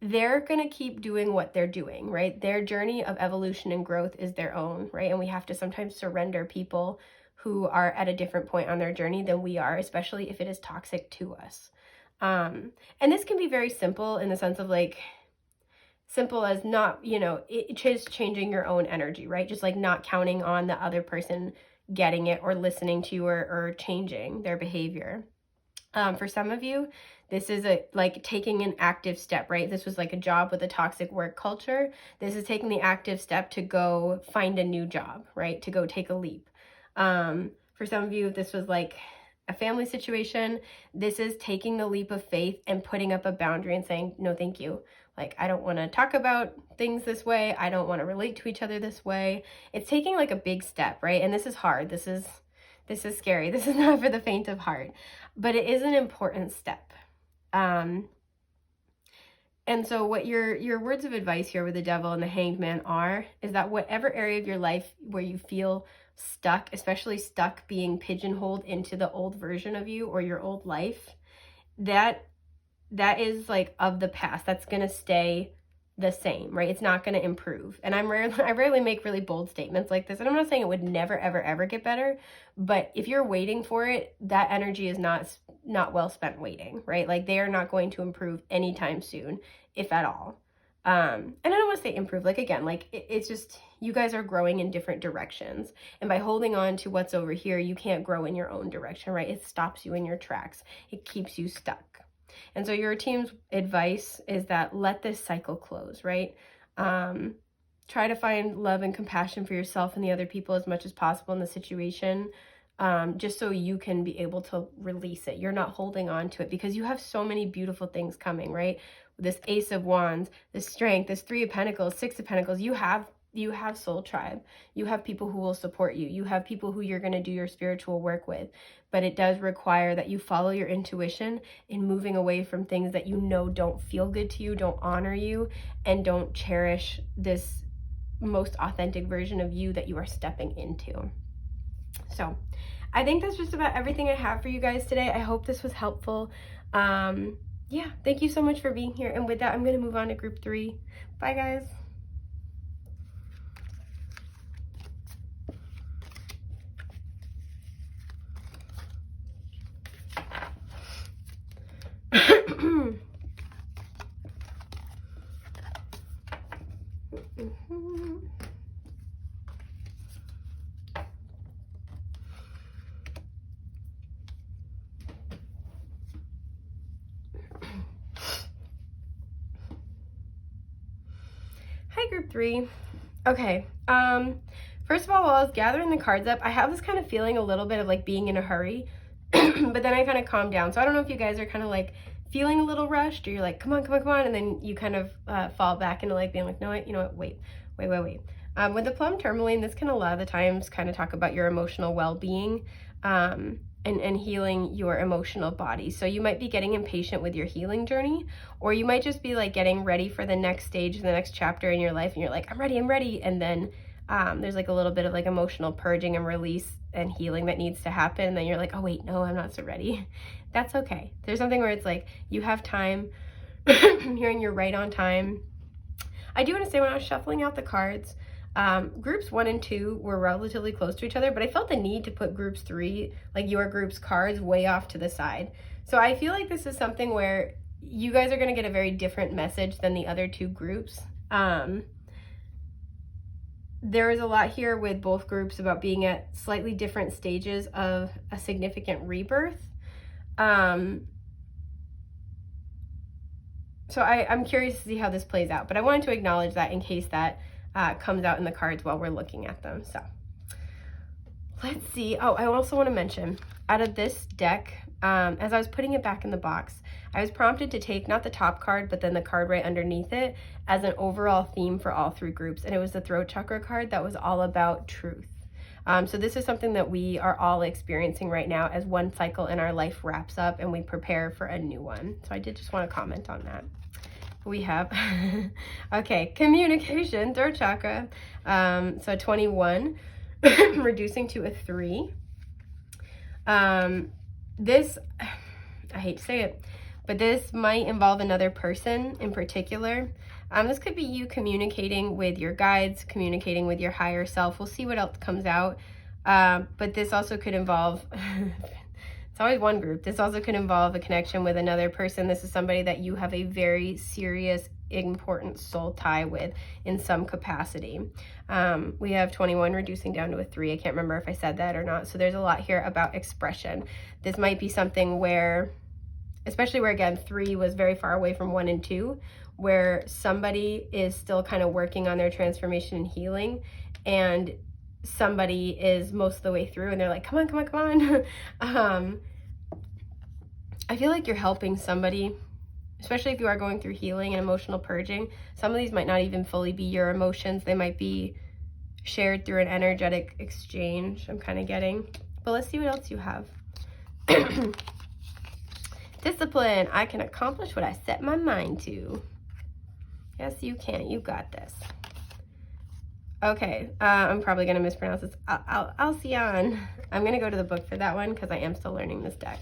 They're going to keep doing what they're doing, right? Their journey of evolution and growth is their own, right? And we have to sometimes surrender people who are at a different point on their journey than we are, especially if it is toxic to us. And this can be very simple in the sense of like, simple as not, it's just changing your own energy, right? Just like not counting on the other person getting it or listening to you or changing their behavior. For some of you, this is like taking an active step, right? This was like a job with a toxic work culture. This is taking the active step to go find a new job, right? To go take a leap. For some of you, this was like a family situation. This is taking the leap of faith and putting up a boundary and saying, no, thank you. Like, I don't want to talk about things this way. I don't want to relate to each other this way. It's taking like a big step, right? And this is hard. This is scary. This is not for the faint of heart, but it is an important step. And so what your words of advice here with the Devil and the Hanged Man is that whatever area of your life where you feel stuck, especially stuck being pigeonholed into the old version of you or your old life, that is like of the past. That's going to stay the same, right? It's not going to improve. And I rarely make really bold statements like this. And I'm not saying it would never, ever, ever get better. But if you're waiting for it, that energy is not well spent waiting, right? Like they are not going to improve anytime soon, if at all. And I don't want to say improve, like again, like it's just, you guys are growing in different directions. And by holding on to what's over here, you can't grow in your own direction, right? It stops you in your tracks. It keeps you stuck. And so your team's advice is that let this cycle close, right? Try to find love and compassion for yourself and the other people as much as possible in the situation, just so you can be able to release it. You're not holding on to it because you have so many beautiful things coming, right? This Ace of Wands, this strength, this Three of Pentacles, Six of Pentacles, you have soul tribe. You have people who will support you. You have people who you're going to do your spiritual work with. But it does require that you follow your intuition in moving away from things that don't feel good to you, don't honor you, and don't cherish this most authentic version of you that you are stepping into. So I think that's just about everything I have for you guys today. I hope this was helpful. Yeah, thank you so much for being here. And with that, I'm going to move on to group 3. Bye, guys. Hi, group 3. Okay, first of all, while I was gathering the cards up, I have this kind of feeling a little bit of like being in a hurry, but then I kind of calmed down. So I don't know if you guys are kind of like feeling a little rushed, or you're like, come on, come on, come on, and then you kind of fall back into like being like, no, you know what, wait. With the plum tourmaline, this can a lot of the times kind of talk about your emotional well-being, and healing your emotional body. So you might be getting impatient with your healing journey, or you might just be like getting ready for the next stage, the next chapter in your life, and you're like, I'm ready. And then there's like a little bit of like emotional purging and release and healing that needs to happen. And then you're like, oh wait, no, I'm not so ready. That's okay. There's something where it's like, you have time, hearing you're right on time. I do want to say, when I was shuffling out the cards, groups 1 and 2 were relatively close to each other, but I felt the need to put groups 3, like your group's cards, way off to the side. So I feel like this is something where you guys are going to get a very different message than the other 2 groups. There is a lot here with both groups about being at slightly different stages of a significant rebirth. So I'm curious to see how this plays out, but I wanted to acknowledge that in case that comes out in the cards while we're looking at them. So let's see. Oh, I also want to mention, out of this deck, as I was putting it back in the box, I was prompted to take not the top card, but then the card right underneath it as an overall theme for all 3 groups. And it was the throat chakra card that was all about truth. So this is something that we are all experiencing right now as one cycle in our life wraps up and we prepare for a new one. So I did just want to comment on that. We have, okay, communication, throat chakra. So 21, reducing to a 3. This, I hate to say it, but this might involve another person in particular. This could be you communicating with your guides, communicating with your higher self. We'll see what else comes out. But this also could involve, it's always one group. This also could involve a connection with another person. This is somebody that you have a very serious, important soul tie with in some capacity. We have 21 reducing down to a 3. I can't remember if I said that or not. So there's a lot here about expression. This might be something where, especially where, again, 3 was very far away from 1 and 2, where somebody is still kind of working on their transformation and healing, and somebody is most of the way through and they're like, come on. I feel like you're helping somebody, especially if you are going through healing and emotional purging. Some of these might not even fully be your emotions. They might be shared through an energetic exchange, I'm kind of getting. But let's see what else you have. Discipline. I can accomplish what I set my mind to. Yes, you can. You got this. Okay, I'm probably going to mispronounce this. Alcyon. I'm going to go to the book for that one because I am still learning this deck.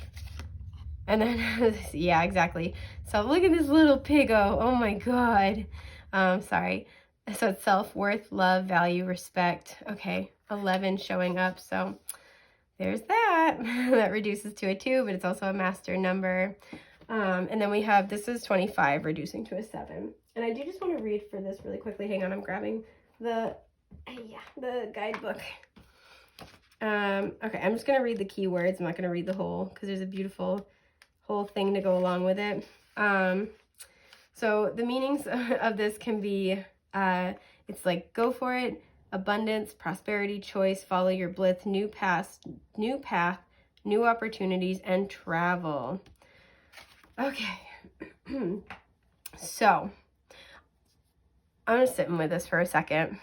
And then, yeah, exactly. So look at this little piggo. Oh my God. Sorry. So it's self-worth, love, value, respect. Okay, 11 showing up. So there's that. That reduces to a 2, but it's also a master number. And then we have, this is 25 reducing to a 7. And I do just want to read for this really quickly. Hang on, I'm grabbing the guidebook. Okay, I'm just going to read the keywords. I'm not going to read the whole, because there's a beautiful whole thing to go along with it. So the meanings of this can be, it's like, go for it, abundance, prosperity, choice, follow your bliss, new path, new opportunities, and travel. Okay. So I'm just sitting with this for a second.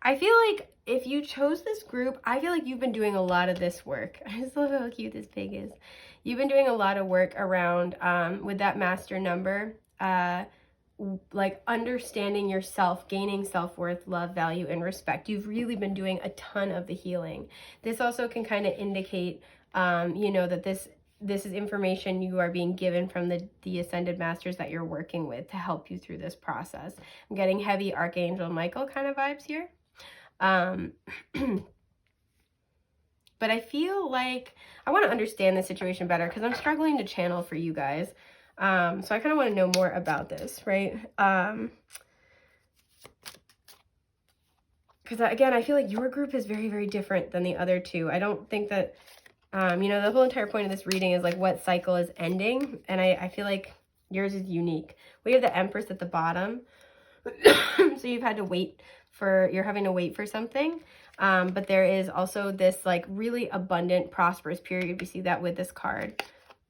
I feel like if you chose this group, I feel like you've been doing a lot of this work. I just love how cute this pig is. You've been doing a lot of work around, with that master number, like understanding yourself, gaining self-worth, love, value, and respect. You've really been doing a ton of the healing. This also can kind of indicate, you know, that this is information you are being given from the ascended masters that you're working with to help you through this process. I'm getting heavy Archangel Michael kind of vibes here. But I feel like I want to understand the situation better because I'm struggling to channel for you guys. So I kind of want to know more about this, right? Because again, I feel like your group is very, very different than the other two. I don't think that, you know, the whole entire point of this reading is like what cycle is ending. And I feel like yours is unique. We have the Empress at the bottom. So you've had to wait for, you're having to wait for something. But there is also this like really abundant, prosperous period. We see that with this card.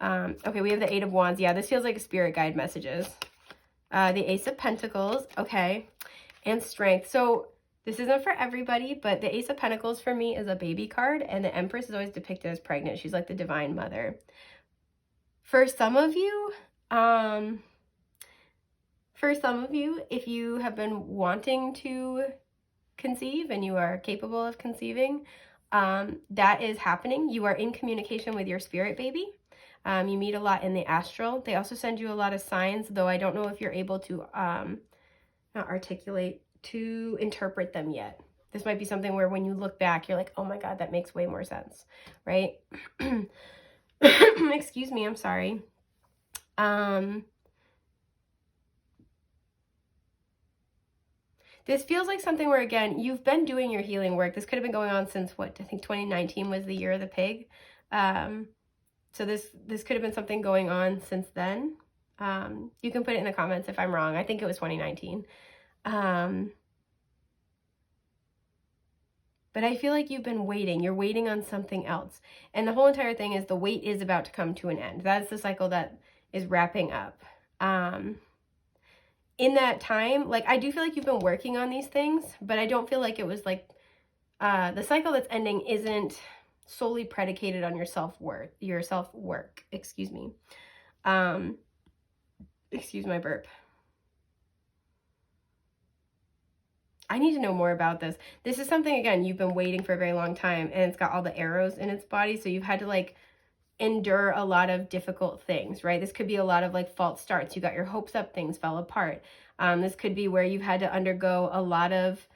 Okay, we have the Eight of Wands. Yeah, this feels like spirit guide messages. The Ace of Pentacles. Okay. And Strength. So this isn't for everybody, but the Ace of Pentacles for me is a baby card, and the Empress is always depicted as pregnant. She's like the divine mother. For some of you, if you have been wanting to conceive and you are capable of conceiving, that is happening. You are in communication with your spirit baby. You meet a lot in the astral. They also send you a lot of signs, though I don't know if you're able to not articulate, to interpret them yet. This might be something where when you look back, you're like, oh my God, that makes way more sense, right? Excuse me, I'm sorry. This feels like something where, again, you've been doing your healing work. This could have been going on since, what, I think 2019 was the year of the pig. So this could have been something going on since then. You can put it in the comments if I'm wrong. I think it was 2019. But I feel like you've been waiting. You're waiting on something else. And the whole entire thing is the wait is about to come to an end. That's the cycle that is wrapping up. In that time, like, I do feel like you've been working on these things, but I don't feel like it was like, the cycle that's ending isn't solely predicated on your self-worth, your self-work, excuse me. Excuse my burp. I need to know more about this. This is something, again, you've been waiting for a very long time, and it's got all the arrows in its body, so you've had to, like, endure a lot of difficult things, right? This could be a lot of like false starts. You got your hopes up, things fell apart. This could be where you've had to undergo a lot of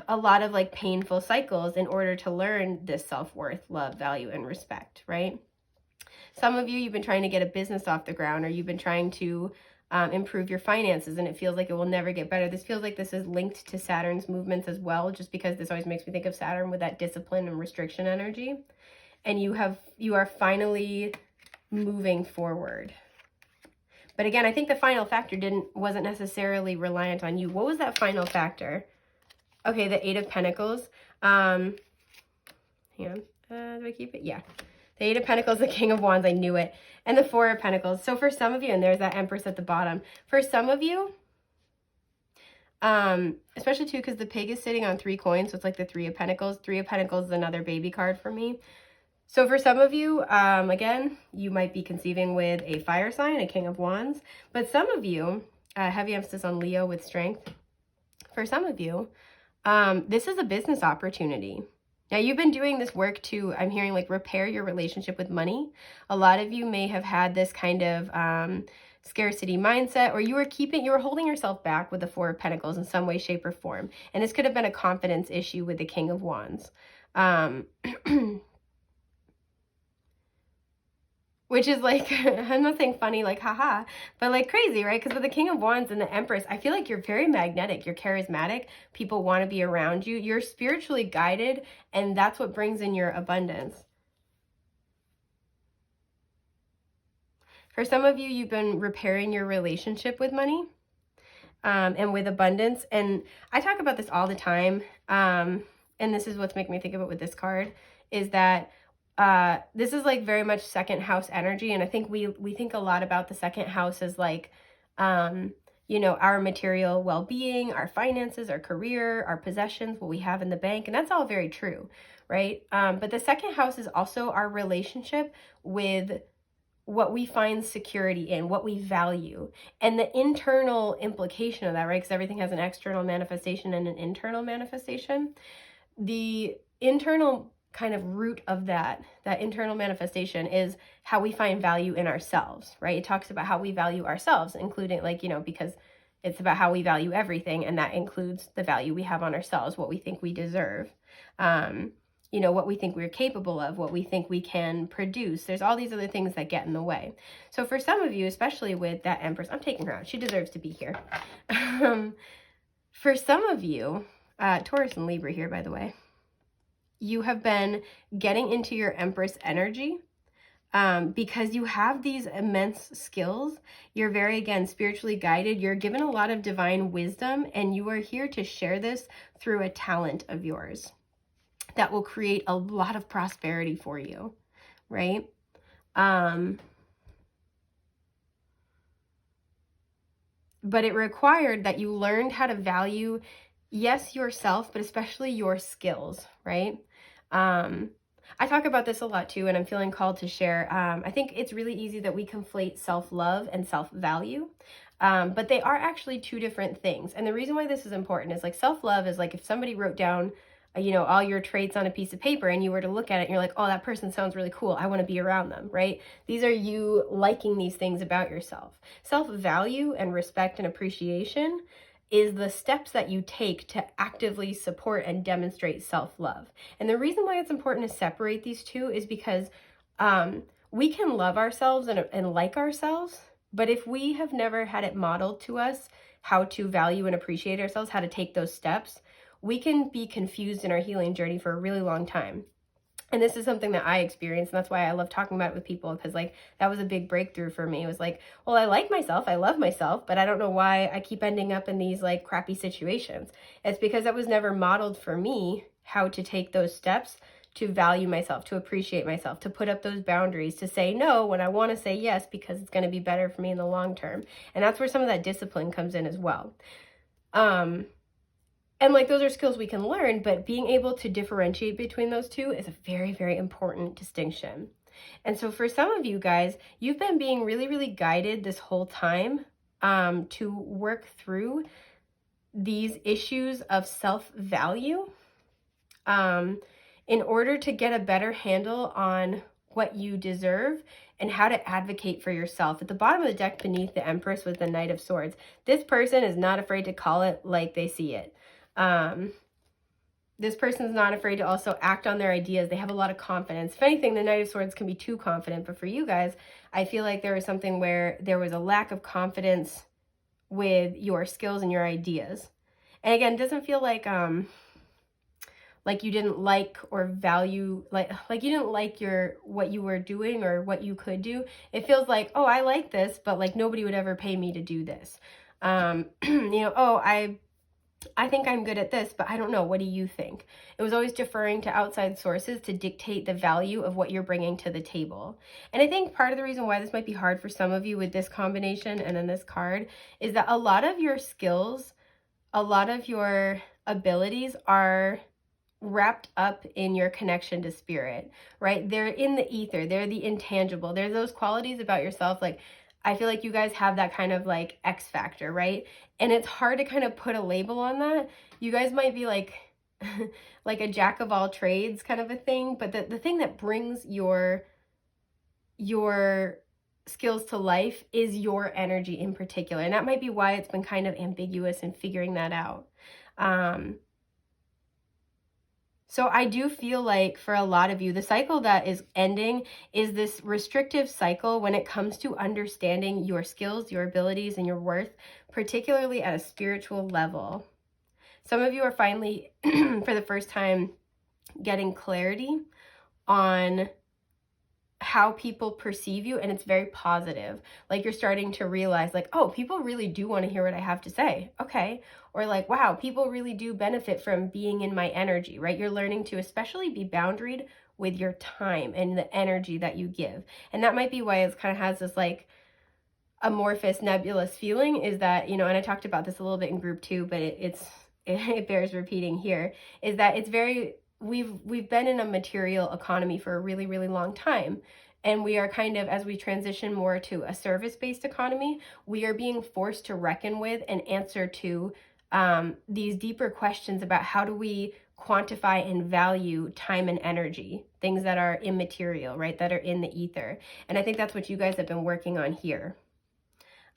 like painful cycles in order to learn this self-worth, love, value, and respect, right? Some of you, you've been trying to get a business off the ground, or you've been trying to improve your finances, and it feels like it will never get better. This feels like this is linked to Saturn's movements as well, just because this always makes me think of Saturn with that discipline and restriction energy. And you are finally moving forward. But again, I think the final factor wasn't necessarily reliant on you. What was that final factor? Okay, the Eight of Pentacles. Hang on. Do I keep it? Yeah. The Eight of Pentacles, the King of Wands, I knew it. And the Four of Pentacles. So for some of you, and there's that Empress at the bottom. For some of you, especially too, because the pig is sitting on 3 coins, so it's like the Three of Pentacles. Three of Pentacles is another baby card for me. So for some of you, again, you might be conceiving with a fire sign, a King of Wands. But some of you, heavy emphasis on Leo with Strength. For some of you, this is a business opportunity. Now, you've been doing this work to, I'm hearing, like, repair your relationship with money. A lot of you may have had this kind of scarcity mindset, or you were holding yourself back with the Four of Pentacles in some way, shape, or form. And this could have been a confidence issue with the King of Wands. Which is like, I'm not saying funny, like, haha, but like crazy, right? Because with the King of Wands and the Empress, I feel like you're very magnetic. You're charismatic. People want to be around you. You're spiritually guided, and that's what brings in your abundance. For some of you, you've been repairing your relationship with money and with abundance. And I talk about this all the time. And this is what's making me think of it with this card, is that this is like very much second house energy. And I think we think a lot about the second house as like, you know, our material well-being, our finances, our career, our possessions, what we have in the bank. And that's all very true, right? But the second house is also our relationship with what we find security in, what we value, and the internal implication of that, right? Because everything has an external manifestation and an internal manifestation. The internal kind of root of that internal manifestation is how we find value in ourselves, right? It talks about how we value ourselves, including because it's about how we value everything, and that includes the value we have on ourselves, what we think we deserve, what we think we're capable of, what we think we can produce. There's all these other things that get in the way. So for some of you, especially with that Empress, I'm taking her out. She deserves to be here. For some of you, Taurus and Libra here, by the way, you have been getting into your Empress energy because you have these immense skills. You're very, again, spiritually guided. You're given a lot of divine wisdom, and you are here to share this through a talent of yours that will create a lot of prosperity for you, right? But it required that you learned how to value, yes, yourself, but especially your skills, right? I talk about this a lot too, and I'm feeling called to share. I think it's really easy that we conflate self-love and self-value, but they are actually two different things. And the reason why this is important is like self-love is like if somebody wrote down, all your traits on a piece of paper and you were to look at it and you're like, oh, that person sounds really cool. I want to be around them, right? These are you liking these things about yourself. Self-value and respect and appreciation is the steps that you take to actively support and demonstrate self-love. And the reason why it's important to separate these two is because we can love ourselves and like ourselves, but if we have never had it modeled to us how to value and appreciate ourselves, how to take those steps, we can be confused in our healing journey for a really long time. And this is something that I experienced, and that's why I love talking about it with people, because that was a big breakthrough for me. It was like, well, I like myself, I love myself, but I don't know why I keep ending up in these crappy situations. It's because that was never modeled for me how to take those steps to value myself, to appreciate myself, to put up those boundaries, to say no when I want to say yes because it's going to be better for me in the long term. And that's where some of that discipline comes in as well. And those are skills we can learn, but being able to differentiate between those two is a very, very important distinction. And so for some of you guys, you've been being really, really guided this whole time to work through these issues of self-value in order to get a better handle on what you deserve and how to advocate for yourself. At the bottom of the deck beneath the Empress was the Knight of Swords. This person is not afraid to call it like they see it. This person's not afraid to also act on their ideas. They have a lot of confidence. If anything, the Knight of Swords can be too confident, but for you guys, I feel like there was something where there was a lack of confidence with your skills and your ideas. And again, it doesn't feel like you didn't like or value, like you didn't like what you were doing or what you could do. It feels like, oh, I like this, but nobody would ever pay me to do this. I think I'm good at this, but I don't know. What do you think? It was always deferring to outside sources to dictate the value of what you're bringing to the table. And I think part of the reason why this might be hard for some of you with this combination and then this card is that a lot of your skills, a lot of your abilities are wrapped up in your connection to spirit, right? They're in the ether. They're the intangible. They're those qualities about yourself. I feel like you guys have that kind of X factor, right? And it's hard to kind of put a label on that. You guys might be like a jack of all trades kind of a thing, but the thing that brings your skills to life is your energy in particular. And that might be why it's been kind of ambiguous in figuring that out. So I do feel like for a lot of you, the cycle that is ending is this restrictive cycle when it comes to understanding your skills, your abilities, and your worth, particularly at a spiritual level. Some of you are finally, for the first time, getting clarity on how people perceive you, and it's very positive. You're starting to realize oh, people really do want to hear what I have to say. Okay. Or wow, people really do benefit from being in my energy, right? You're learning to especially be boundaried with your time and the energy that you give. And that might be why it kind of has this amorphous, nebulous feeling, is that, and I talked about this a little bit in group 2, but it bears repeating here, is that it's very, we've been in a material economy for a really, really long time. And we are kind of, as we transition more to a service-based economy, we are being forced to reckon with and answer to these deeper questions about how do we quantify and value time and energy, things that are immaterial, right, that are in the ether. And I think that's what you guys have been working on here.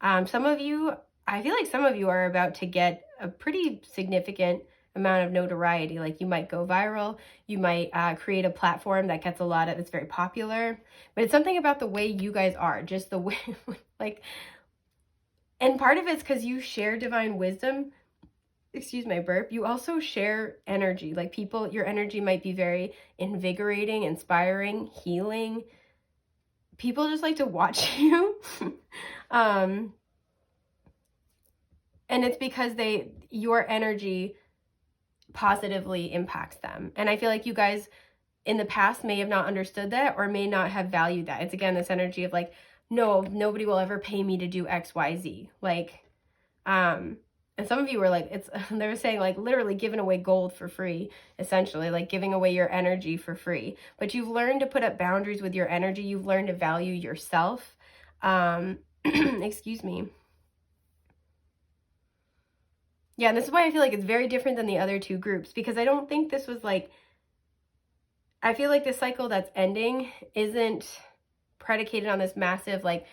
Some of you, I feel like some of you are about to get a pretty significant amount of notoriety. Like you might go viral, you might create a platform that gets a lot of, it's very popular, but it's something about the way you guys are, just the way, like, and part of it's because you share divine wisdom. Excuse my burp. You also share energy. Like people, your energy might be very invigorating, inspiring, healing. People just like to watch you. And it's because your energy positively impacts them. And I feel like you guys in the past may have not understood that or may not have valued that. It's again, this energy of like, no, nobody will ever pay me to do X, Y, Z. Like, and some of you were like, they were saying like literally giving away gold for free, essentially, like giving away your energy for free. But you've learned to put up boundaries with your energy. You've learned to value yourself. Excuse me. Yeah, and this is why I feel like it's very different than the other two groups, because I don't think this was like, I feel like the cycle that's ending isn't predicated on this massive, like,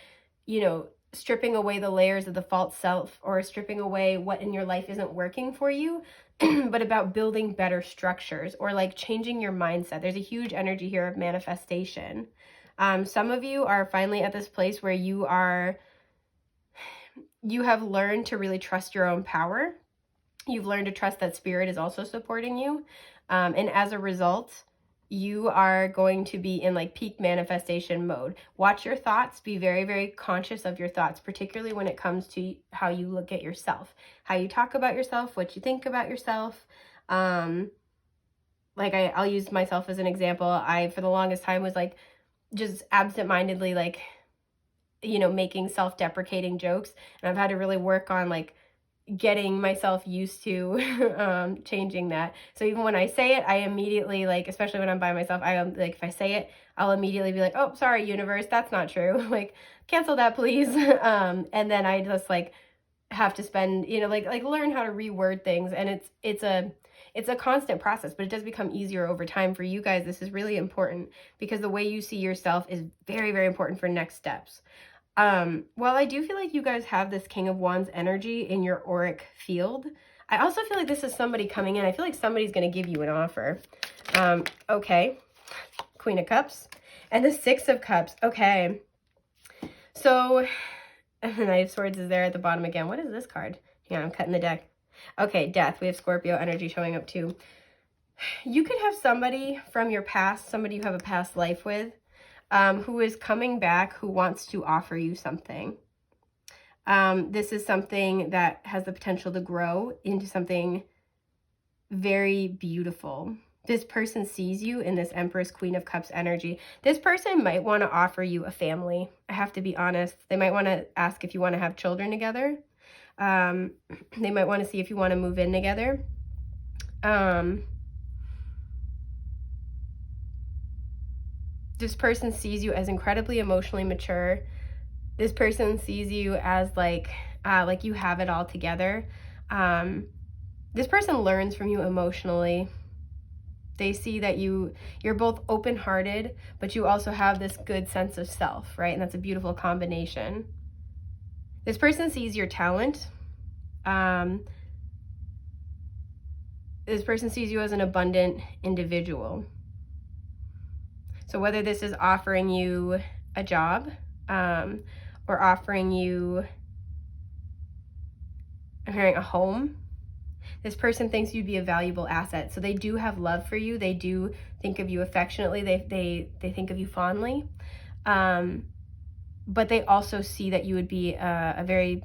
you know, stripping away the layers of the false self or stripping away what in your life isn't working for you, but about building better structures or like changing your mindset. There's a huge energy here of manifestation. Some of you are finally at this place where you have learned to really trust your own power. You've learned to trust that spirit is also supporting you. And as a result, you are going to be in like peak manifestation mode. Watch your thoughts. Be very, very conscious of your thoughts, particularly when it comes to how you look at yourself, how you talk about yourself, what you think about yourself. Like I'll use myself as an example. I, for the longest time, was like just absentmindedly, like, you know, making self-deprecating jokes. And I've had to really work on like getting myself used to changing that. So even when I say it, I immediately, like, especially when I'm by myself, I am like, if I say it, I'll immediately be like, oh, sorry, universe, that's not true. Like, cancel that, please. And then I just like have to spend, you know, like learn how to reword things. And it's a constant process, but it does become easier over time. For you guys, this is really important because the way you see yourself is very, very important for next steps. While I do feel like you guys have this King of Wands energy in your auric field, I also feel like this is somebody coming in. I feel like somebody's going to give you an offer. Okay. Queen of Cups and the Six of Cups. Okay. So, Knight of Swords is there at the bottom again. What is this card? Yeah, I'm cutting the deck. Okay, Death. We have Scorpio energy showing up too. You could have somebody from your past, somebody you have a past life with, who is coming back, who wants to offer you something. This is something that has the potential to grow into something very beautiful. This person sees you in this Empress, Queen of Cups energy. This person might want to offer you a family. I have to be honest. They might want to ask if you want to have children together. They might want to see if you want to move in together. This person sees you as incredibly emotionally mature. This person sees you as like you have it all together. This person learns from you emotionally. They see that you're both open-hearted, but you also have this good sense of self, right? And that's a beautiful combination. This person sees your talent. This person sees you as an abundant individual. So whether this is offering you a job or offering you a home, this person thinks you'd be a valuable asset. So they do have love for you. They do think of you affectionately. They think of you fondly. But they also see that you would be a very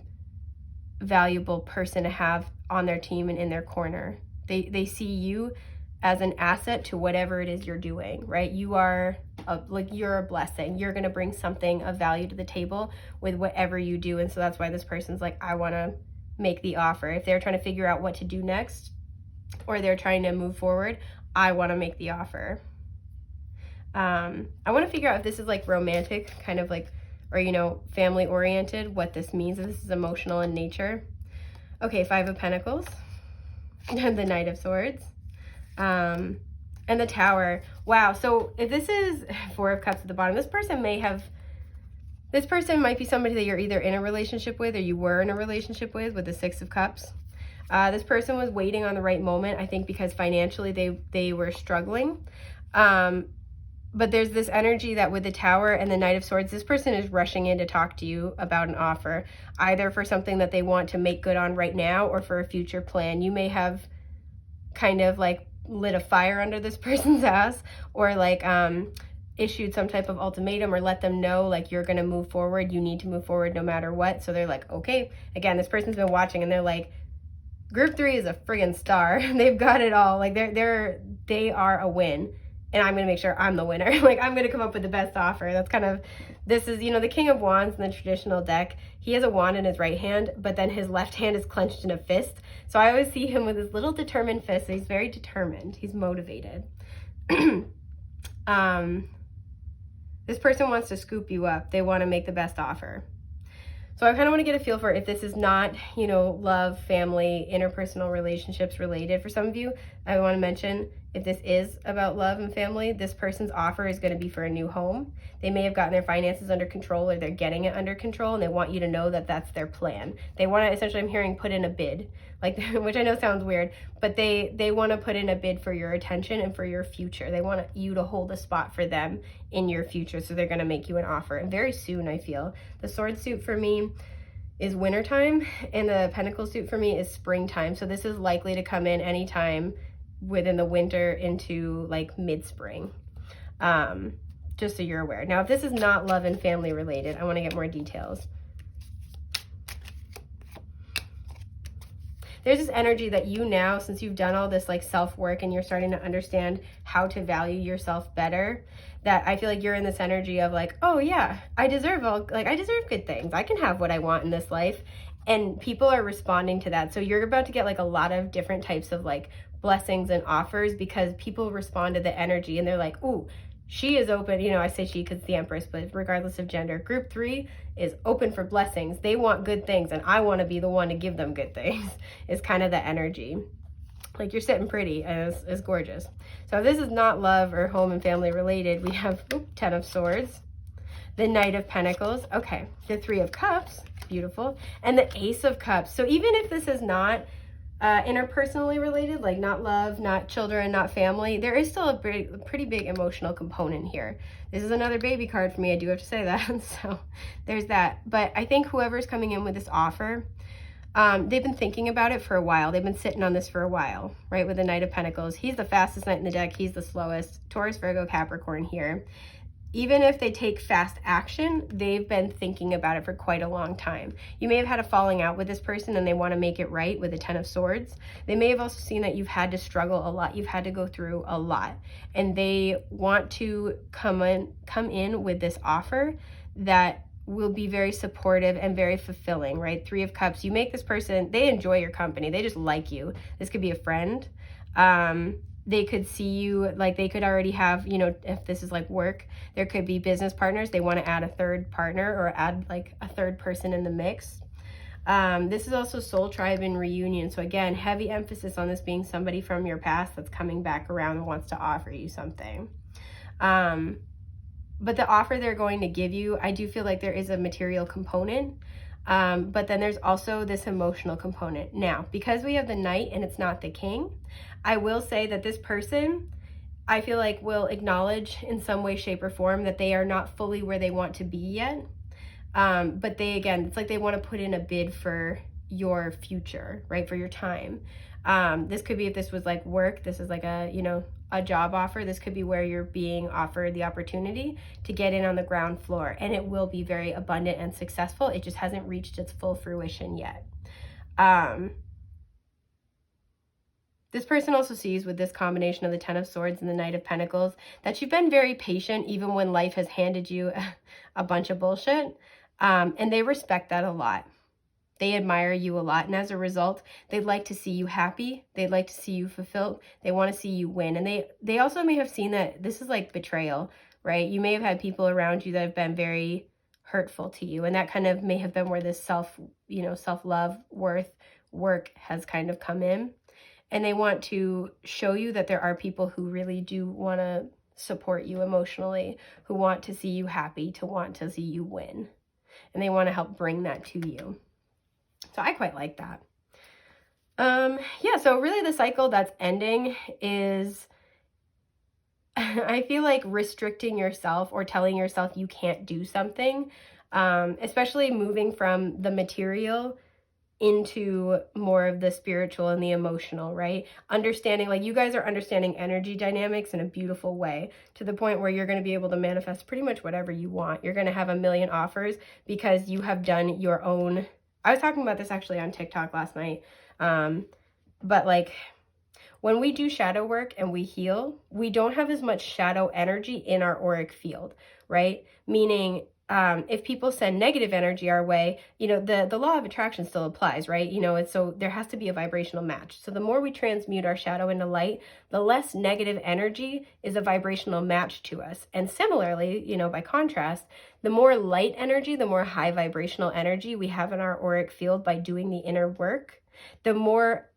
valuable person to have on their team and in their corner. They see you as an asset to whatever it is you're doing, right? You're a blessing. You're going to bring something of value to the table with whatever you do. And so that's why this person's like, I want to make the offer. If they're trying to figure out what to do next, or they're trying to move forward, I want to make the offer. I want to figure out if this is like romantic, kind of like, or, you know, family oriented, what this means, if this is emotional in nature. Okay, Five of Pentacles, the Knight of Swords, and the Tower. Wow, so if this is Four of Cups at the bottom, this person might be somebody that you're either in a relationship with or you were in a relationship with the Six of Cups. This person was waiting on the right moment, I think, because financially they were struggling. But there's this energy that with the Tower and the Knight of Swords, this person is rushing in to talk to you about an offer, either for something that they want to make good on right now or for a future plan. You may have kind of like lit a fire under this person's ass, or like issued some type of ultimatum, or let them know like you're going to move forward. You need to move forward no matter what. So they're like, okay. Again, this person's been watching and they're like, Group 3 is a friggin' star. They've got it all. Like they are a win. And I'm going to make sure I'm the winner. Like, I'm going to come up with the best offer. That's kind of, this is, you know, the King of Wands in the traditional deck. He has a wand in his right hand, but then his left hand is clenched in a fist. So I always see him with his little determined fist. So he's very determined. He's motivated. This person wants to scoop you up. They want to make the best offer. So I kind of want to get a feel for if this is not, you know, love, family, interpersonal relationships related. For some of you, I want to mention, if this is about love and family, this person's offer is going to be for a new home. They may have gotten their finances under control, or they're getting it under control, and they want you to know that that's their plan. They want to, essentially, I'm hearing, put in a bid, like, which I know sounds weird, but they want to put in a bid for your attention and for your future. They want you to hold a spot for them in your future, so they're going to make you an offer. And very soon, I feel. The Sword suit for me is wintertime, and the Pentacle suit for me is springtime. So this is likely to come in anytime within the winter into like mid-spring, just so you're aware. Now, if this is not love and family related, I want to get more details. There's this energy that you now, since you've done all this like self-work and you're starting to understand how to value yourself better, that I feel like you're in this energy of like, oh yeah, I deserve good things. I can have what I want in this life. And people are responding to that. So you're about to get like a lot of different types of like blessings and offers, because people respond to the energy and they're like, ooh, she is open. You know, I say she because it's the Empress, but regardless of gender, Group 3 is open for blessings. They want good things, and I want to be the one to give them good things. Is kind of the energy. Like, you're sitting pretty and it's gorgeous. So if this is not love or home and family related, we have Ten of Swords, the Knight of Pentacles, okay, the Three of Cups, beautiful, and the Ace of Cups. So even if this is not interpersonally related, like not love, not children, not family, there is still a pretty big emotional component here. This is another baby card for me, I do have to say that. So there's that. But I think whoever's coming in with this offer, they've been thinking about it for a while. They've been sitting on this for a while, right? With the Knight of Pentacles. He's the fastest knight in the deck. He's the slowest. Taurus, Virgo, Capricorn here. Even if they take fast action, they've been thinking about it for quite a long time. You may have had a falling out with this person and they want to make it right with the Ten of Swords. They may have also seen that you've had to struggle a lot. You've had to go through a lot. And they want to come in with this offer that will be very supportive and very fulfilling, right? Three of Cups. You make this person, they enjoy your company. They just like you. This could be a friend. They could see you, like they could already have, you know, if this is like work, there could be business partners. They want to add a third partner or add like a third person in the mix. This is also soul tribe and reunion. So again, heavy emphasis on this being somebody from your past that's coming back around and wants to offer you something. But the offer they're going to give you, I do feel like there is a material component. But then there's also this emotional component. Now, because we have the Knight and it's not the King, I will say that this person, I feel like, will acknowledge in some way, shape, or form that they are not fully where they want to be yet. But they, again, it's like they want to put in a bid for your future, right? For your time. This could be, if this was like work, this is like a, you know, a job offer. This could be where you're being offered the opportunity to get in on the ground floor, and it will be very abundant and successful. It just hasn't reached its full fruition yet. This person also sees, with this combination of the Ten of Swords and the Knight of Pentacles, that you've been very patient even when life has handed you a bunch of bullshit. And they respect that a lot. They admire you a lot, and as a result, they'd like to see you happy. They'd like to see you fulfilled. They want to see you win. And they also may have seen that this is like betrayal, right? You may have had people around you that have been very hurtful to you, and that kind of may have been where this self-love, worth, work has kind of come in. And they want to show you that there are people who really do want to support you emotionally, who want to see you happy, to want to see you win. And they want to help bring that to you. So I quite like that. Yeah, so really the cycle that's ending is, I feel like restricting yourself or telling yourself you can't do something, especially moving from the material into more of the spiritual and the emotional, right? Understanding, like you guys are understanding energy dynamics in a beautiful way, to the point where you're going to be able to manifest pretty much whatever you want. You're going to have a million offers because you have done your own. I was talking about this actually on TikTok last night. But like when we do shadow work and we heal, we don't have as much shadow energy in our auric field, right? Meaning, if people send negative energy our way, the law of attraction still applies, right? So there has to be a vibrational match. So the more we transmute our shadow into light, the less negative energy is a vibrational match to us. And similarly, by contrast, the more light energy, the more high vibrational energy we have in our auric field by doing the inner work, the more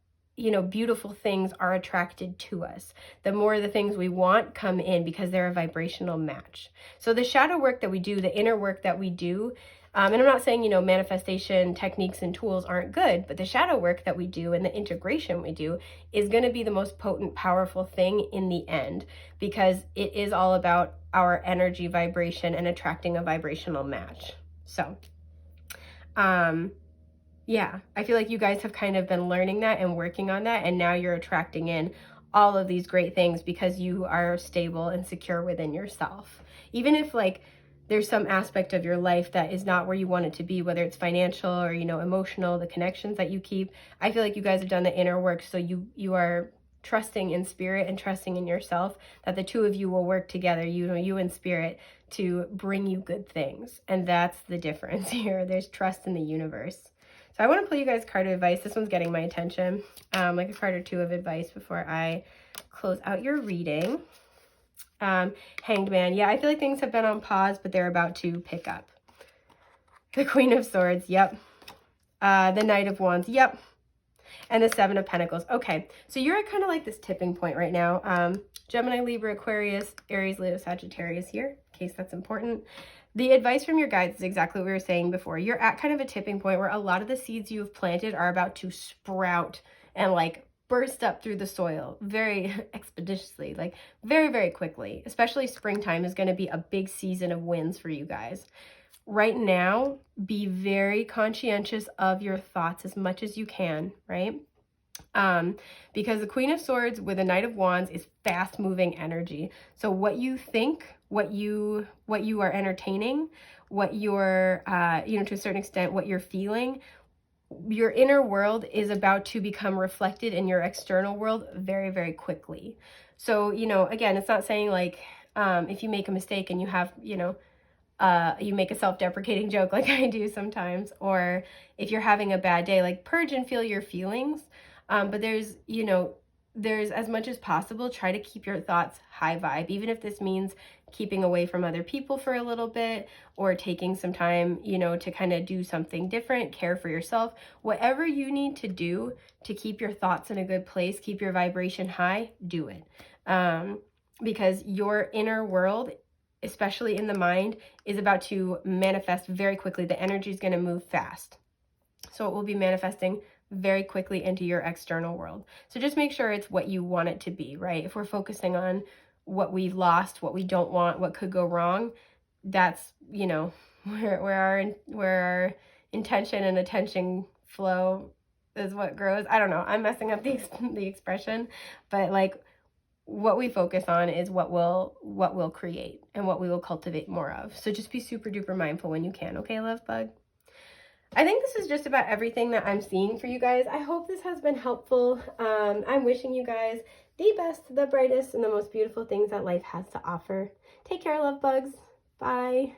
beautiful things are attracted to us. The more the things we want come in because they're a vibrational match. So the shadow work that we do, the inner work that we do, and I'm not saying, manifestation techniques and tools aren't good, but the shadow work that we do and the integration we do is going to be the most potent, powerful thing in the end, because it is all about our energy vibration and attracting a vibrational match. So, yeah, I feel like you guys have kind of been learning that and working on that, and now you're attracting in all of these great things because you are stable and secure within yourself. Even if like there's some aspect of your life that is not where you want it to be, whether it's financial or, emotional, the connections that you keep, I feel like you guys have done the inner work, so you are trusting in spirit and trusting in yourself that the two of you will work together, you and spirit, to bring you good things. And that's the difference here. There's trust in the universe. So I want to pull you guys card of advice. This one's getting my attention, like a card or two of advice before I close out your reading. Hanged Man. Yeah, I feel like things have been on pause, but they're about to pick up. The Queen of Swords. Yep. The Knight of Wands. Yep. And the Seven of Pentacles. Okay, so you're at kind of like this tipping point right now. Gemini, Libra, Aquarius, Aries, Leo, Sagittarius here, in case that's important. The advice from your guides is exactly what we were saying before. You're at kind of a tipping point where a lot of the seeds you've planted are about to sprout and like burst up through the soil very expeditiously, like very, very quickly. Especially springtime is going to be a big season of wins for you guys. Right now, be very conscientious of your thoughts as much as you can, right? Because the Queen of Swords with the Knight of Wands is fast moving energy. So what you think, what you are entertaining, what you're, to a certain extent, what you're feeling, your inner world is about to become reflected in your external world very, very quickly. So, again, it's not saying like, if you make a mistake and you have, you make a self-deprecating joke like I do sometimes, or if you're having a bad day, like purge and feel your feelings. But there's as much as possible, try to keep your thoughts high vibe, even if this means keeping away from other people for a little bit, or taking some time, to kind of do something different, care for yourself, whatever you need to do to keep your thoughts in a good place, keep your vibration high, do it. Because your inner world, especially in the mind, is about to manifest very quickly. The energy is going to move fast. So it will be manifesting very quickly into your external world. So just make sure it's what you want it to be, right? If we're focusing on what we've lost, what we don't want, what could go wrong, that's, where our intention and attention flow is what grows. I don't know. I'm messing up the expression, but like what we focus on is what we'll create and what we will cultivate more of. So just be super duper mindful when you can. Okay, love bug? I think this is just about everything that I'm seeing for you guys. I hope this has been helpful. I'm wishing you guys the best, the brightest, and the most beautiful things that life has to offer. Take care, love bugs. Bye.